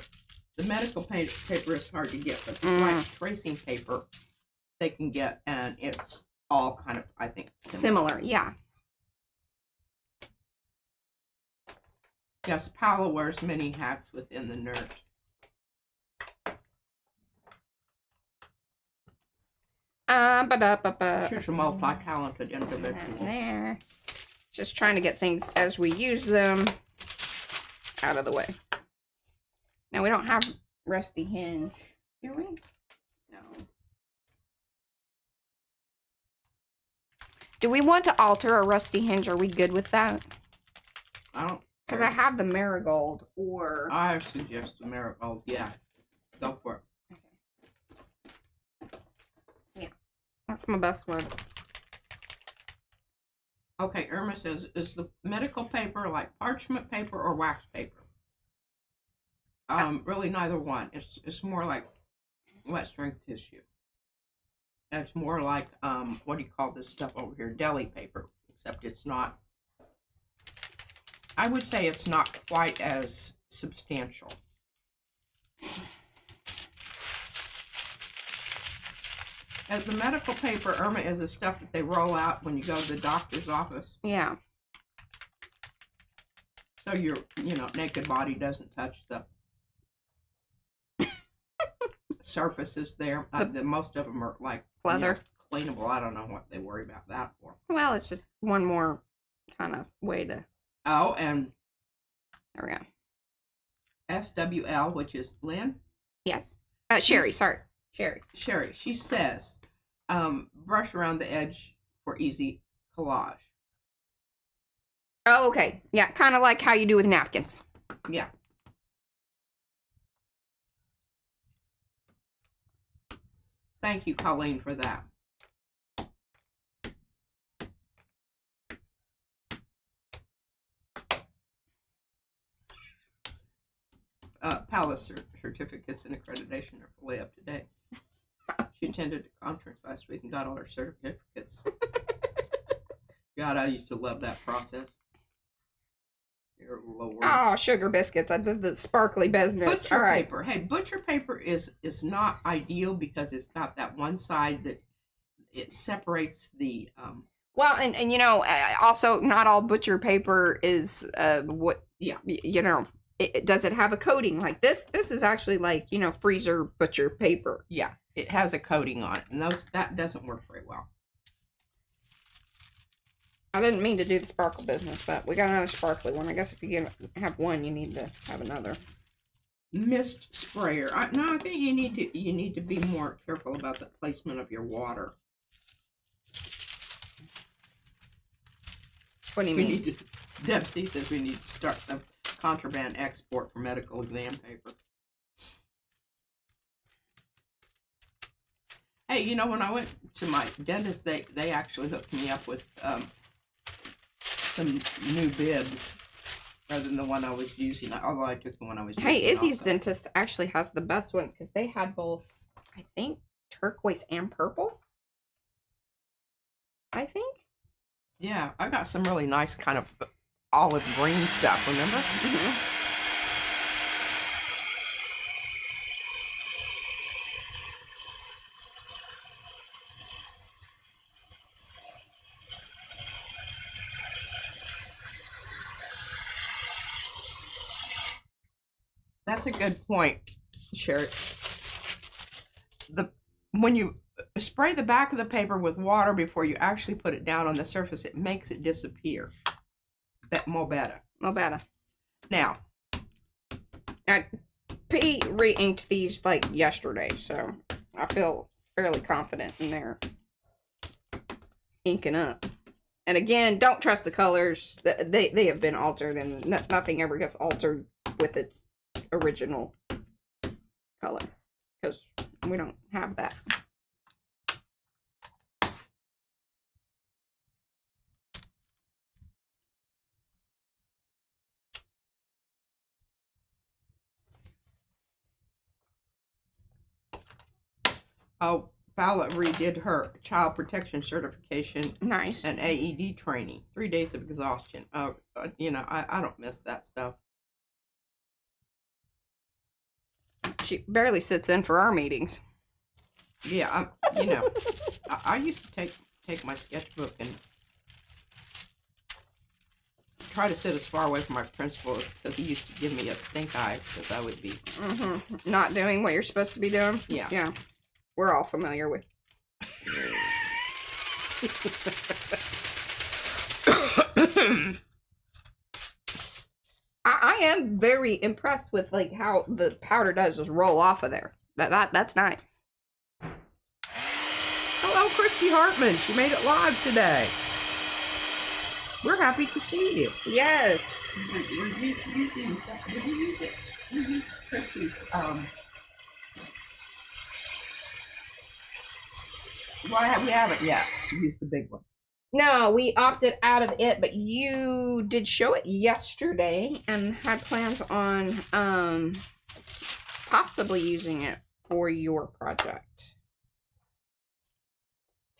the medical paper is hard to get, but the white tracing paper they can get, and it's all kind of, I think, Similar, yeah. Yes, Paula wears many hats within the nerd. She's a multi-talented individual. There. Just trying to get things as we use them out of the way. Now we don't have rusty hinge, do we? No. Do we want to alter a rusty hinge? Are we good with that? I don't. Because I have the marigold, or I suggest the marigold. Yeah, go for it. Yeah, that's my best one. Okay, Irma says, is the medical paper like parchment paper or wax paper? Really neither one. It's more like wet strength tissue. It's more like what do you call this stuff over here? Deli paper, except it's not. I would say it's not quite as substantial. As the medical paper, Irma, is the stuff that they roll out when you go to the doctor's office. Yeah. So your, naked body doesn't touch the surfaces there. Most of them are like leather, cleanable. I don't know what they worry about that for. Well, it's just one more kind of way to. Oh, and there we go. SWL, which is Lynn. Yes. Sherry. Sorry, Sherry. Sherry. She says, brush around the edge for easy collage. Oh, okay. Yeah, kind of like how you do with napkins. Yeah. Thank you, Colleen, for that. Palace certificates and accreditation are fully up to date. She attended a conference last week and got all her certificates. God, I used to love that process. Oh, sugar biscuits. I did the sparkly business. Butcher paper. Hey, butcher paper is not ideal because it's got that one side that it separates the well, and also not all butcher paper is what. Yeah. Does it have a coating like this? This is actually like, freezer butcher paper. Yeah, it has a coating on it, and that doesn't work very well. I didn't mean to do the sparkle business, but we got another sparkly one. I guess if you have one, you need to have another. Mist sprayer. No, I think you need to be more careful about the placement of your water. What do you mean? Deb C says we need to start some contraband export for medical exam paper. Hey, when I went to my dentist, they actually hooked me up with some new bibs rather than the one I was using. Although I took the one I was using. Hey, Izzy's dentist actually has the best ones because they had both, I think, turquoise and purple. I think. Yeah, I got some really nice kind of olive green stuff, remember? Mm-hmm. That's a good point, Sherry. When you spray the back of the paper with water before you actually put it down on the surface, it makes it disappear. More better. Now, P re-inked these like yesterday, so I feel fairly confident in their inking up. And again, don't trust the colors. They have been altered, and nothing ever gets altered with its original color because we don't have that. Oh, Fowler redid her child protection certification. Nice. And AED training. 3 days of exhaustion. I don't miss that stuff. She barely sits in for our meetings. Yeah, I used to take my sketchbook and try to sit as far away from my principal because he used to give me a stink eye because I would be not doing what you're supposed to be doing. Yeah. Yeah. We're all familiar with. I am very impressed with like how the powder does just roll off of there. That's nice. Hello, Christy Hartman. She made it live today. We're happy to see you. Yes. We're using. Did we use it? We used Christy's. Well, we haven't yet. We used the big one. No, we opted out of it, but you did show it yesterday and had plans on possibly using it for your project.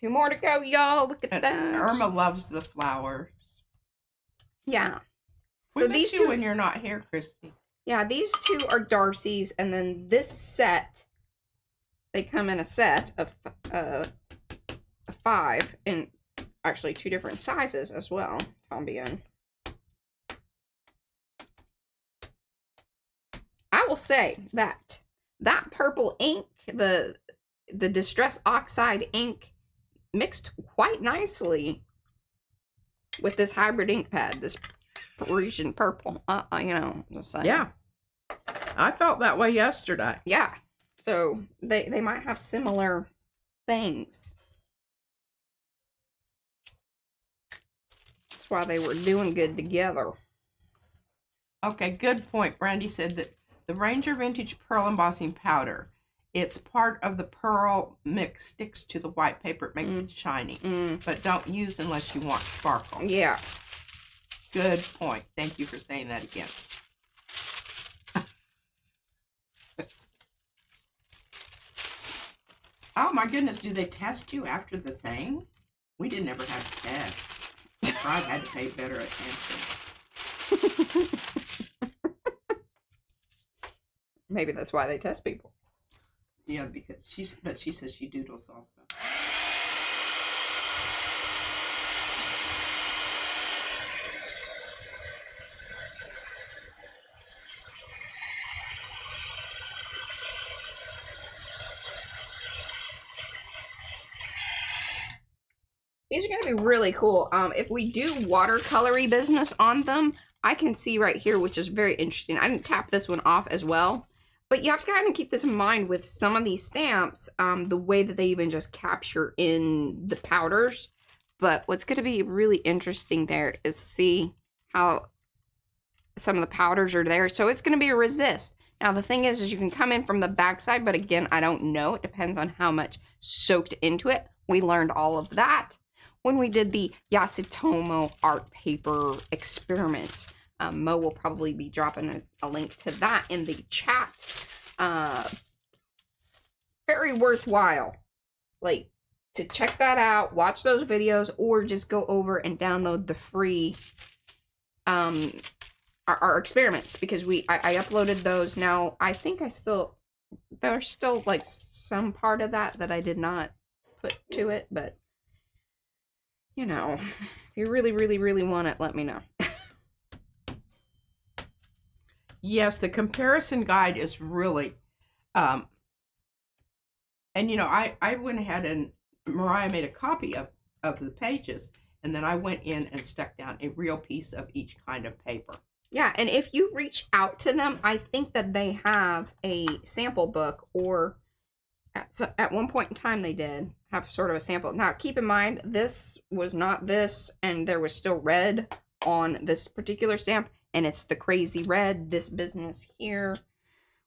2 more to go, y'all. Look at that. Irma loves the flowers. Yeah. We miss you when you're not here, Christy. Yeah, these 2 are Darcy's, and then this set, they come in a set of 5, and actually 2 different sizes as well. Tombion. I will say that purple ink, the Distress Oxide ink, mixed quite nicely with this hybrid ink pad, this Parisian purple. Just saying. Yeah, I felt that way yesterday. Yeah, so they might have similar things. That's why they were doing good together. Okay, good point. Brandy said that the Ranger Vintage Pearl Embossing Powder, it's part of the pearl mix, sticks to the white paper. It makes it shiny. But don't use unless you want sparkle. Yeah. Good point. Thank you for saying that again. Oh my goodness, do they test you after the thing? We didn't ever have tests. I had to pay better attention. Maybe that's why they test people. Yeah, because she says she doodles also. These are going to be really cool. If we do watercolory business on them, I can see right here, which is very interesting. I didn't tap this one off as well. But you have to kind of keep this in mind with some of these stamps, the way that they even just capture in the powders. But what's going to be really interesting there is see how some of the powders are there. So it's going to be a resist. Now, the thing is you can come in from the backside, but again, I don't know. It depends on how much soaked into it. We learned all of that when we did the Yasutomo art paper experiments. Mo will probably be dropping a link to that in the chat. Very worthwhile. Like, to check that out, watch those videos, or just go over and download the free our experiments, because I uploaded those. Now I think there's still like some part of that I did not put to it, but you know, if you really want it, let me know. Yes, the comparison guide is really and you know, I went ahead and Mariah made a copy of the pages, and then I went in and stuck down a real piece of each kind of paper. Yeah, and if you reach out to them, I think that they have a sample book, or at one point in time they did have sort of a sample. Now, keep in mind, this was not this, and there was still red on this particular stamp, and it's the crazy red, this business here,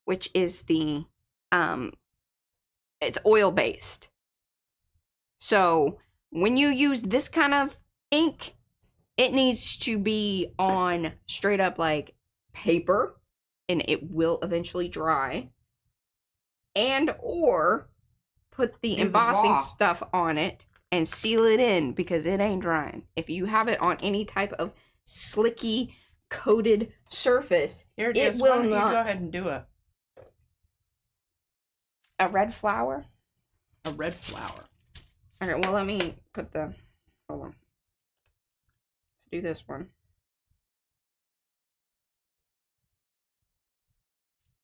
which is the, it's oil-based. So, when you use this kind of ink, it needs to be on straight up like paper, and it will eventually dry. And or put the embossing stuff on it and seal it in, because it ain't drying. If you have it on any type of slicky coated surface, Here it it is. will Why don't you not. go ahead and do A red flower? a red flower. Okay, well, let me put the, hold on. Let's do this one.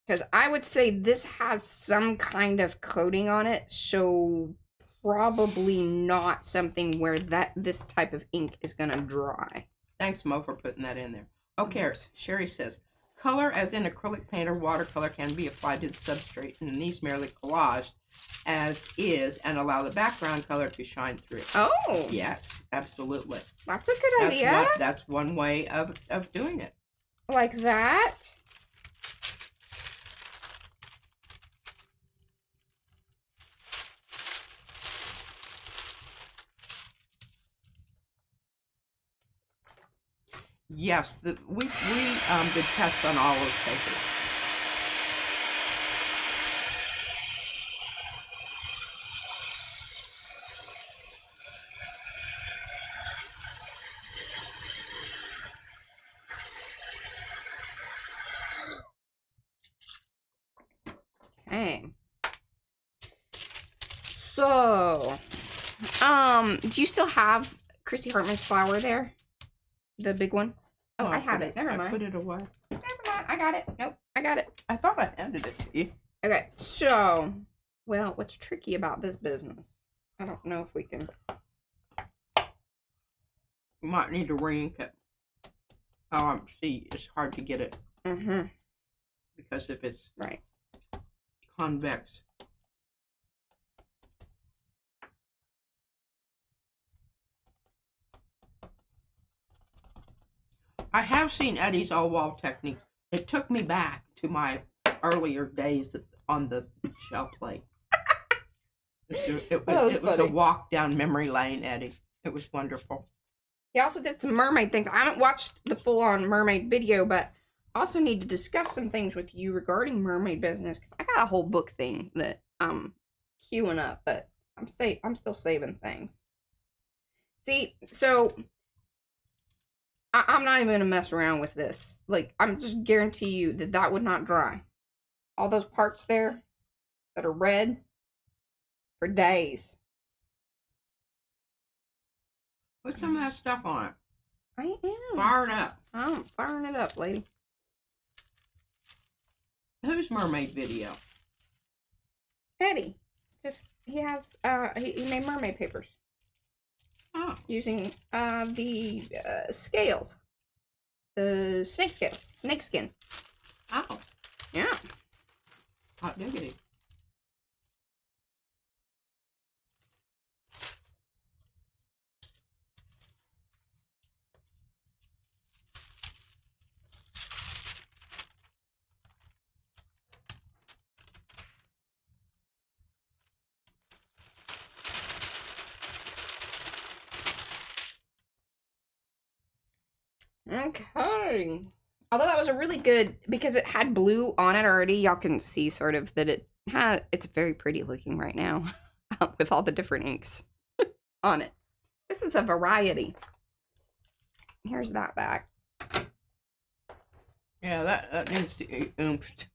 Because I would say this has some kind of coating on it, so probably not something where this type of ink is going to dry. Thanks, Mo, for putting that in there. Okay, Sherry says, color as in acrylic paint or watercolor can be applied to the substrate, and these merely collaged as is and allow the background color to shine through. Oh. Yes, absolutely. That's a good idea. That's one way of doing it. Like that. Yes, we did tests on all those papers. Okay. So, do you still have Chrissy Hartman's flower there? The big one? Oh, No, I have it. Never mind. I put it away. Never mind. I got it. Nope, I got it. I thought I handed it to you. Okay, so, well, what's tricky about this business? I don't know if we can. You might need to re-ink it. Oh, see, it's hard to get it. Mm-hmm. Because if it's right convex. I have seen Eddie's all-wall techniques. It took me back to my earlier days on the shell plate. It was a walk down memory lane, Eddie. It was wonderful. He also did some mermaid things. I haven't watched the full-on mermaid video, but I also need to discuss some things with you regarding mermaid business, because I got a whole book thing that I'm queuing up, but I'm still saving things. See, so I'm not even gonna mess around with this. Like, I'm just guarantee you that would not dry. All those parts there that are red for days. Put some of that stuff on it. I am. Fire it up. I'm firing it up, lady. Whose mermaid video? Eddie. Just, he has, he made mermaid papers. Oh. Using, the, scales. The snake scales. Snake skin. Oh. Yeah. Hot diggity. Okay. Although that was a really good, because it had blue on it already, y'all can see sort of that it's very pretty looking right now with all the different inks on it. This is a variety. Here's that back. Yeah, that needs to be oomphed.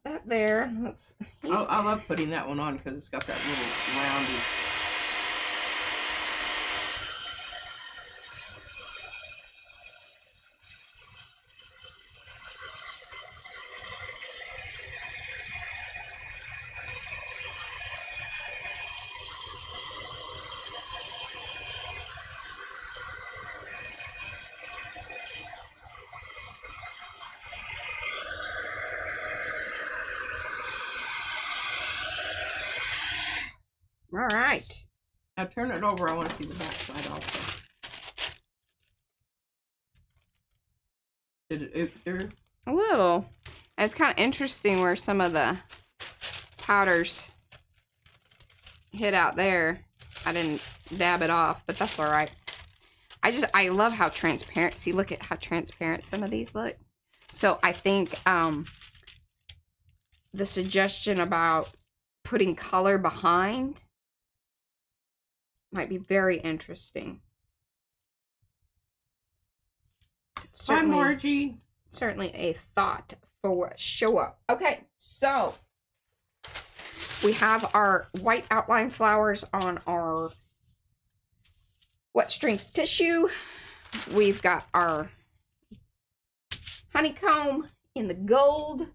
That there. I love putting that one on because it's got that little roundy. All right. Now turn it over. I want to see the back side also. Did it oop through? A little. And it's kind of interesting where some of the powders hit out there. I didn't dab it off, but that's all right. I love how transparent. See, look at how transparent some of these look. So I think the suggestion about putting color behind might be very interesting. Fun, Margie. Certainly a thought for show up. Okay, so We have our white outline flowers on our wet strength tissue. We've got our honeycomb in the gold.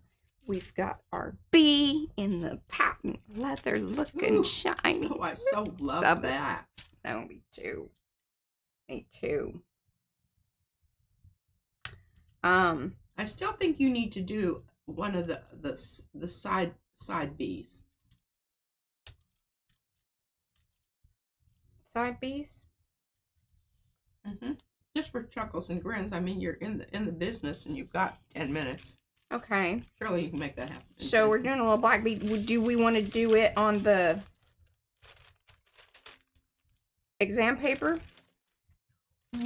We've got our bee in the patent leather looking shiny. Oh, I so love that. No, me too. Me too. I still think you need to do one of the side bees. Side bees? Just for chuckles and grins. I mean, you're in the business and you've got 10 minutes. Okay. Surely you can make that happen. So we're doing a little black bee. Do we want to do it on the exam paper?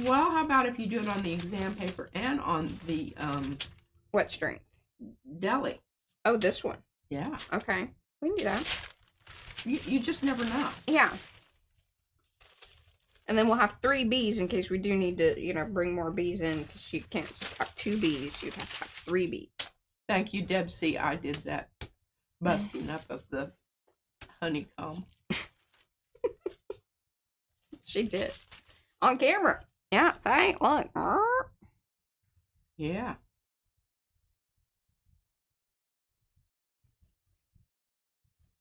Well, how about if you do it on the exam paper and on the Wet strength. deli? Oh, this one. Yeah. Okay. We can do that. You just never know. Yeah. And then we'll have 3 bees in case we do need to, you know, bring more bees in. Because you can't just have 2 bees. You'd have to have 3 bees. Thank you, Deb C. I did that busting up of the honeycomb. She did. On camera. Yeah, see? Look. Yeah.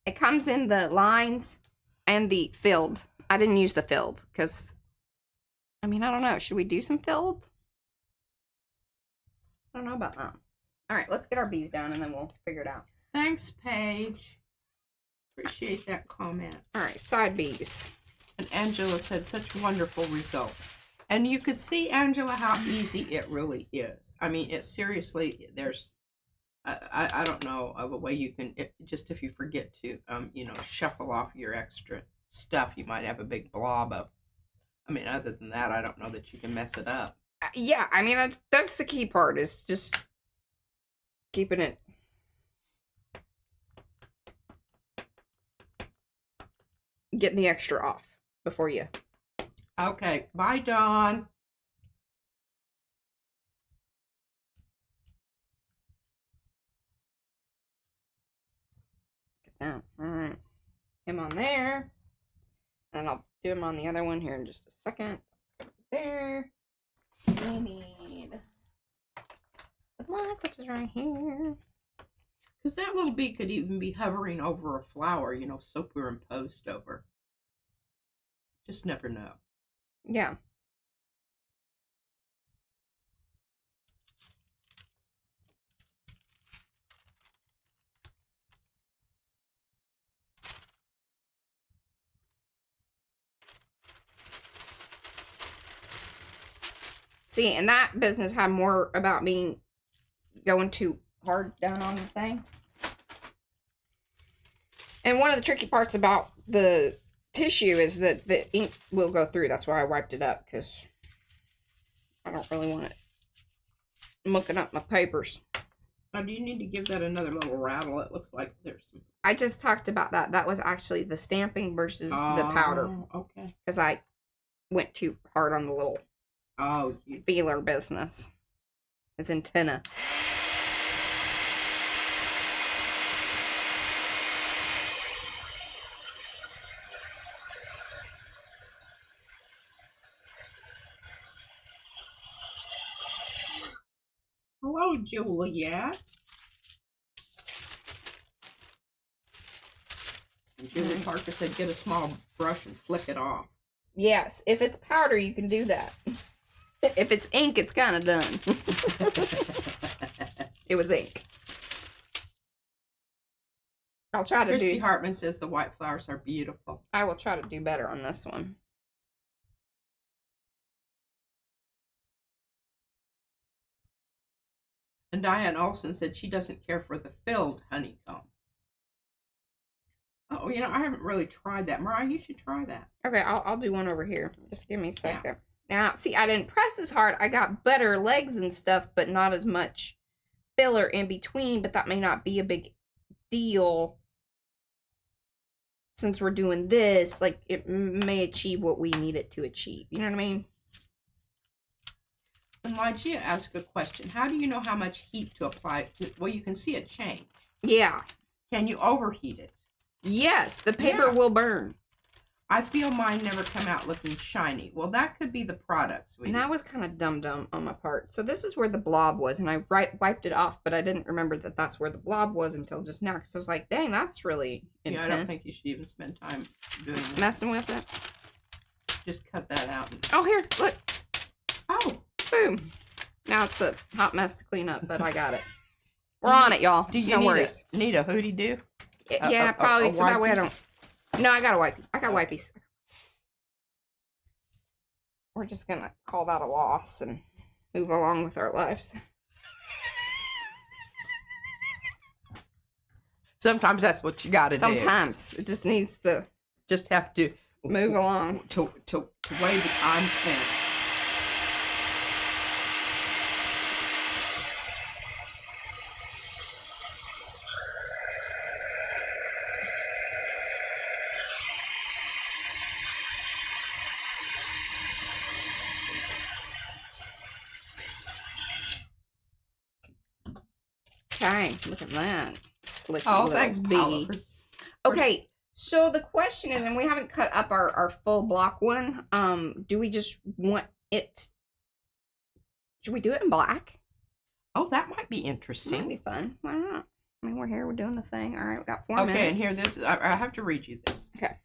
It comes in the lines and the filled. I didn't use the filled because, I mean, I don't know. Should we do some filled? I don't know about that. All right, let's get our bees down and then we'll figure it out. Thanks, Paige. Appreciate that comment. All right, side bees. And Angela said such wonderful results. And you could see, Angela, how easy it really is. I mean, it's seriously, there's, I don't know of a way you can, just if you forget to, you know, shuffle off your extra stuff, you might have a big blob of, I mean, other than that, I don't know that you can mess it up. Yeah, I mean, that's the key part is just keeping it. Getting the extra off before you. Okay, bye, Dawn. Get that. All right. Him on there. And I'll do him on the other one here in just a second. There. We need the black, which is right here. Because that little bee could even be hovering over a flower, you know, superimposed over. Just never know. Yeah. See, and that business had more about being going too hard down on the thing. And one of the tricky parts about the tissue is that the ink will go through. That's why I wiped it up, because I don't really want it mucking up my papers. Oh, do you need to give that another little rattle? It looks like there's some... I just talked about that. That was actually the stamping versus the powder. Okay. Because I went too hard on the little feeler business. His antenna. Hello, Juliet. And Julie Parker said get a small brush and flick it off. Yes, if it's powder, you can do that. If it's ink, it's kind of done. It was ink. I'll try to Christy Hartman says the white flowers are beautiful. I will try to do better on this one. And Diane Olson said she doesn't care for the filled honeycomb. Oh, you know, I haven't really tried that. Mariah, you should try that. Okay, I'll do one over here. Just give me a second. Yeah. Now, see, I didn't press as hard. I got better legs and stuff, but not as much filler in between. But that may not be a big deal. Since we're doing this, like, it may achieve what we need it to achieve. You know what I mean? And Lygia asked a question. How do you know how much heat to apply? Well, you can see it change. Yeah. Can you overheat it? Yes, the paper Yeah. will burn. I feel mine never come out looking shiny. Well, that could be the product, sweetie. And that was kind of dumb on my part. So this is where the blob was, and I wiped it off, but I didn't remember that that's where the blob was until just now. Because I was like, dang, that's really intense. Yeah, I don't think you should even spend time doing that. Messing with it. Just cut that out. Oh, here, look. Oh. Boom. Now it's a hot mess to clean up, but I got it. We're on it, y'all. Do you no worries. need a hootie do? Yeah, probably. So that way I don't. No, I got a wipe. I got wipies. We're just gonna call that a loss and move along with our lives. Sometimes that's what you gotta do. Sometimes it just needs to just have to move along to weigh the time spent. Okay, look at that. Slicky Oh, thanks, biggie. Okay, so the question is, and we haven't cut up our full block one. Do we just want it? Should we do it in black? Oh, that might be interesting. That'd be fun. Why not? I mean, we're here. We're doing the thing. All right, we got 4 minutes. Okay, and here this is. I have to read you this. Okay.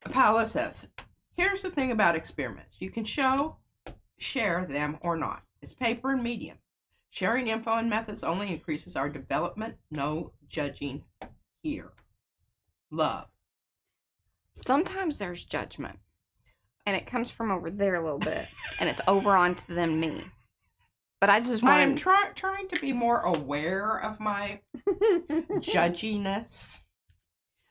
Paula says, "Here's the thing about experiments. You can share them or not. It's paper and medium. Sharing info and methods only increases our development. No judging here. Love." Sometimes there's judgment, and it comes from over there a little bit, and it's over onto them me. But I just want. I'm trying to be more aware of my judginess.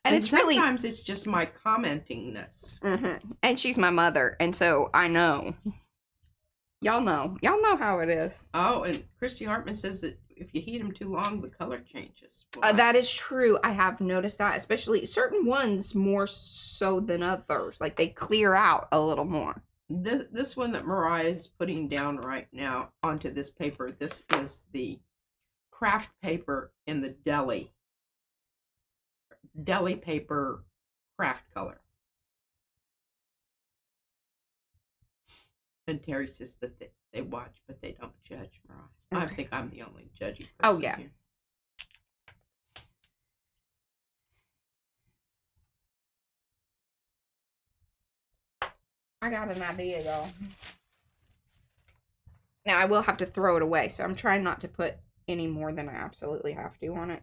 And it's sometimes it's just my commentingness. And she's my mother, and so I know. Y'all know how it is. Oh, and Christy Hartman says that if you heat them too long, the color changes. That is true. I have noticed that, especially certain ones more so than others. Like they clear out a little more. This one that Mariah is putting down right now onto this paper, this is the craft paper in the deli paper craft color. And Terry says that they watch, but they don't judge, Mariah. Okay. I think I'm the only judgy person. Oh, yeah. Here. I got an idea, y'all. Now, I will have to throw it away, so I'm trying not to put any more than I absolutely have to on it.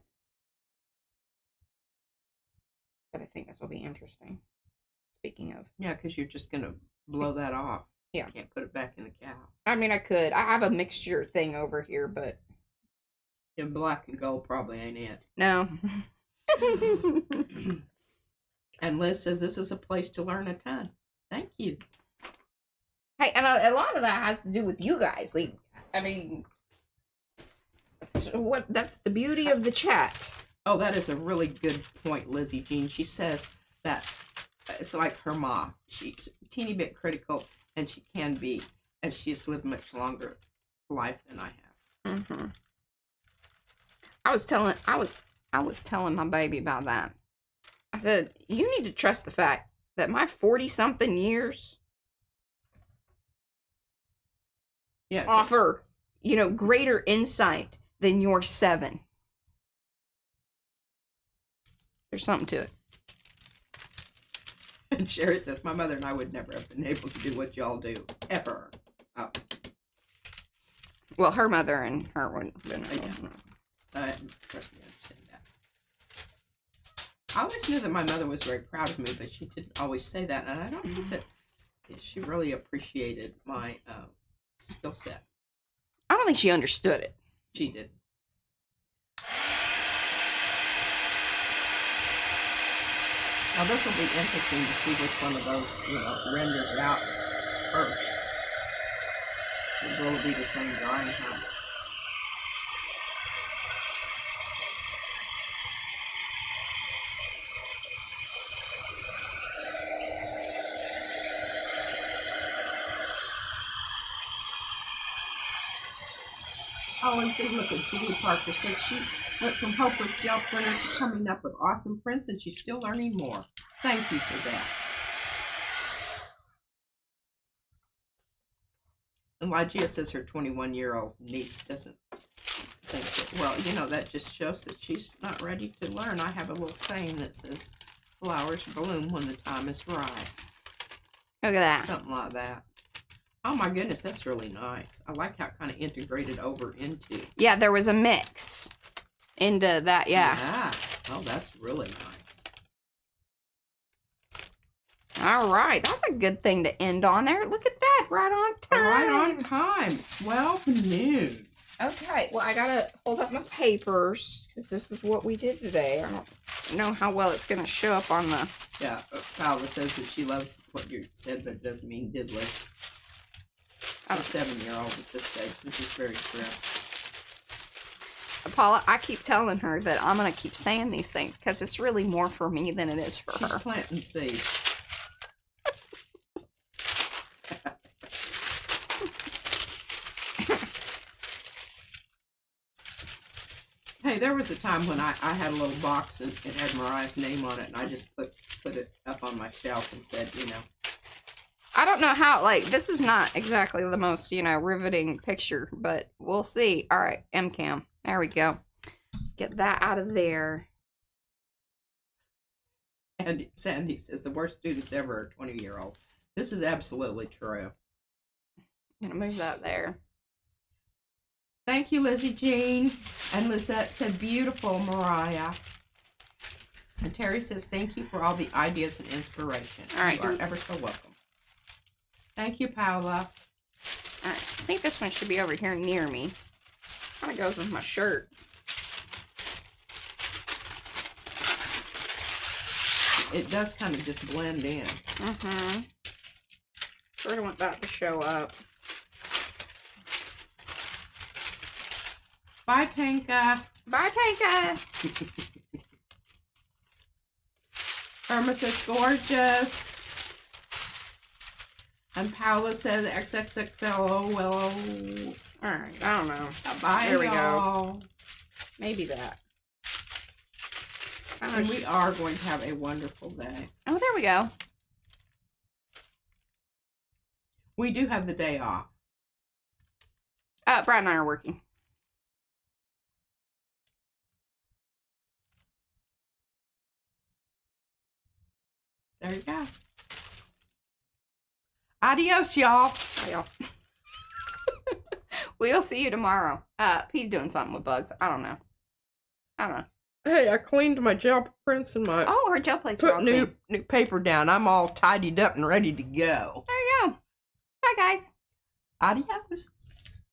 But I think this will be interesting. Speaking of. Yeah, because you're just going to blow that off. Yeah. You can't put it back in the cow. I mean, I could. I have a mixture thing over here, but. And black and gold probably ain't it. No. And Liz says this is a place to learn a ton. Thank you. Hey, and a lot of that has to do with you guys. Like, I mean, that's the beauty of the chat. Oh, that is a really good point, Lizzie Jean. She says that it's like her mom. She's a teeny bit critical, and she can be, as she has lived much longer life than I have. Mm-hmm. I was telling my baby about that. I said, you need to trust the fact that my 40-something years offer, greater insight than your 7. There's something to it. And Sherry says, my mother and I would never have been able to do what y'all do. Ever. Oh. Well, her mother and her wouldn't have been. Trust me, I understand that. I always knew that my mother was very proud of me, but she didn't always say that. And I don't think that she really appreciated my skill set. I don't think she understood it. She did. Now this will be interesting to see which one of those, renders out first. It will be the same drying time. Oh, and see, look at Julie Parker said she went from hopeless gel printer to coming up with awesome prints, and she's still learning more. Thank you for that. And Lygia says her 21-year-old niece doesn't think that, well, you know, that just shows that she's not ready to learn. I have a little saying that says, flowers bloom when the time is right. Look at that. Something like that. Oh my goodness, that's really nice. I like how it kind of integrated over into. Yeah, there was a mix into that, yeah. Yeah. Oh, that's really nice. All right, that's a good thing to end on there. Look at that, right on time. Right on time. 12 noon. Okay, well, I gotta hold up my papers because this is what we did today. I don't know how well it's gonna show up on the. Yeah, Paula says that she loves what you said, but it doesn't mean diddly. I'm a 7-year-old at this stage. This is very true. Paula, I keep telling her that I'm gonna keep saying these things because it's really more for me than it is for She's her. planting seeds. Hey, there was a time when I had a little box and it had Mariah's name on it, and I just put it up on my shelf and said, you know. I don't know how, like, this is not exactly the most, you know, riveting picture, but we'll see. All right, MCAM. There we go. Let's get that out of there. And Sandy says the worst students ever are 20-year-olds. This is absolutely true. I'm going to move that there. Thank you, Lizzie Jean. And Lizette said, beautiful, Mariah. And Terry says, thank you for all the ideas and inspiration. All right. You are ever so welcome. Thank you, Paula. All right. I think this one should be over here near me. Kind of goes with my shirt. It does kind of just blend in. Mm-hmm. Sort of want that to show up. Bye, Tanka. Bye, Tanka. Irma says, gorgeous. And Paula says, XXXLOLO. All right. I don't know. Bye, there we y'all. go. Maybe that. And we are going to have a wonderful day. Oh, there we go. We do have the day off. Brad and I are working. There you go. Adios, y'all. Bye, y'all. We'll see you tomorrow. He's doing something with bugs. I don't know. Hey, I cleaned my gel prints and my Oh, her gel plates are all put new clean. paper down. I'm all tidied up and ready to go. There you go. Bye, guys. Adios.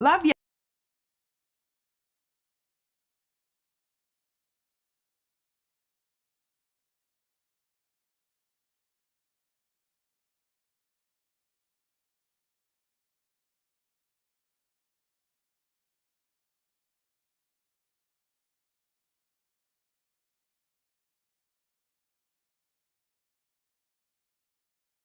Love you.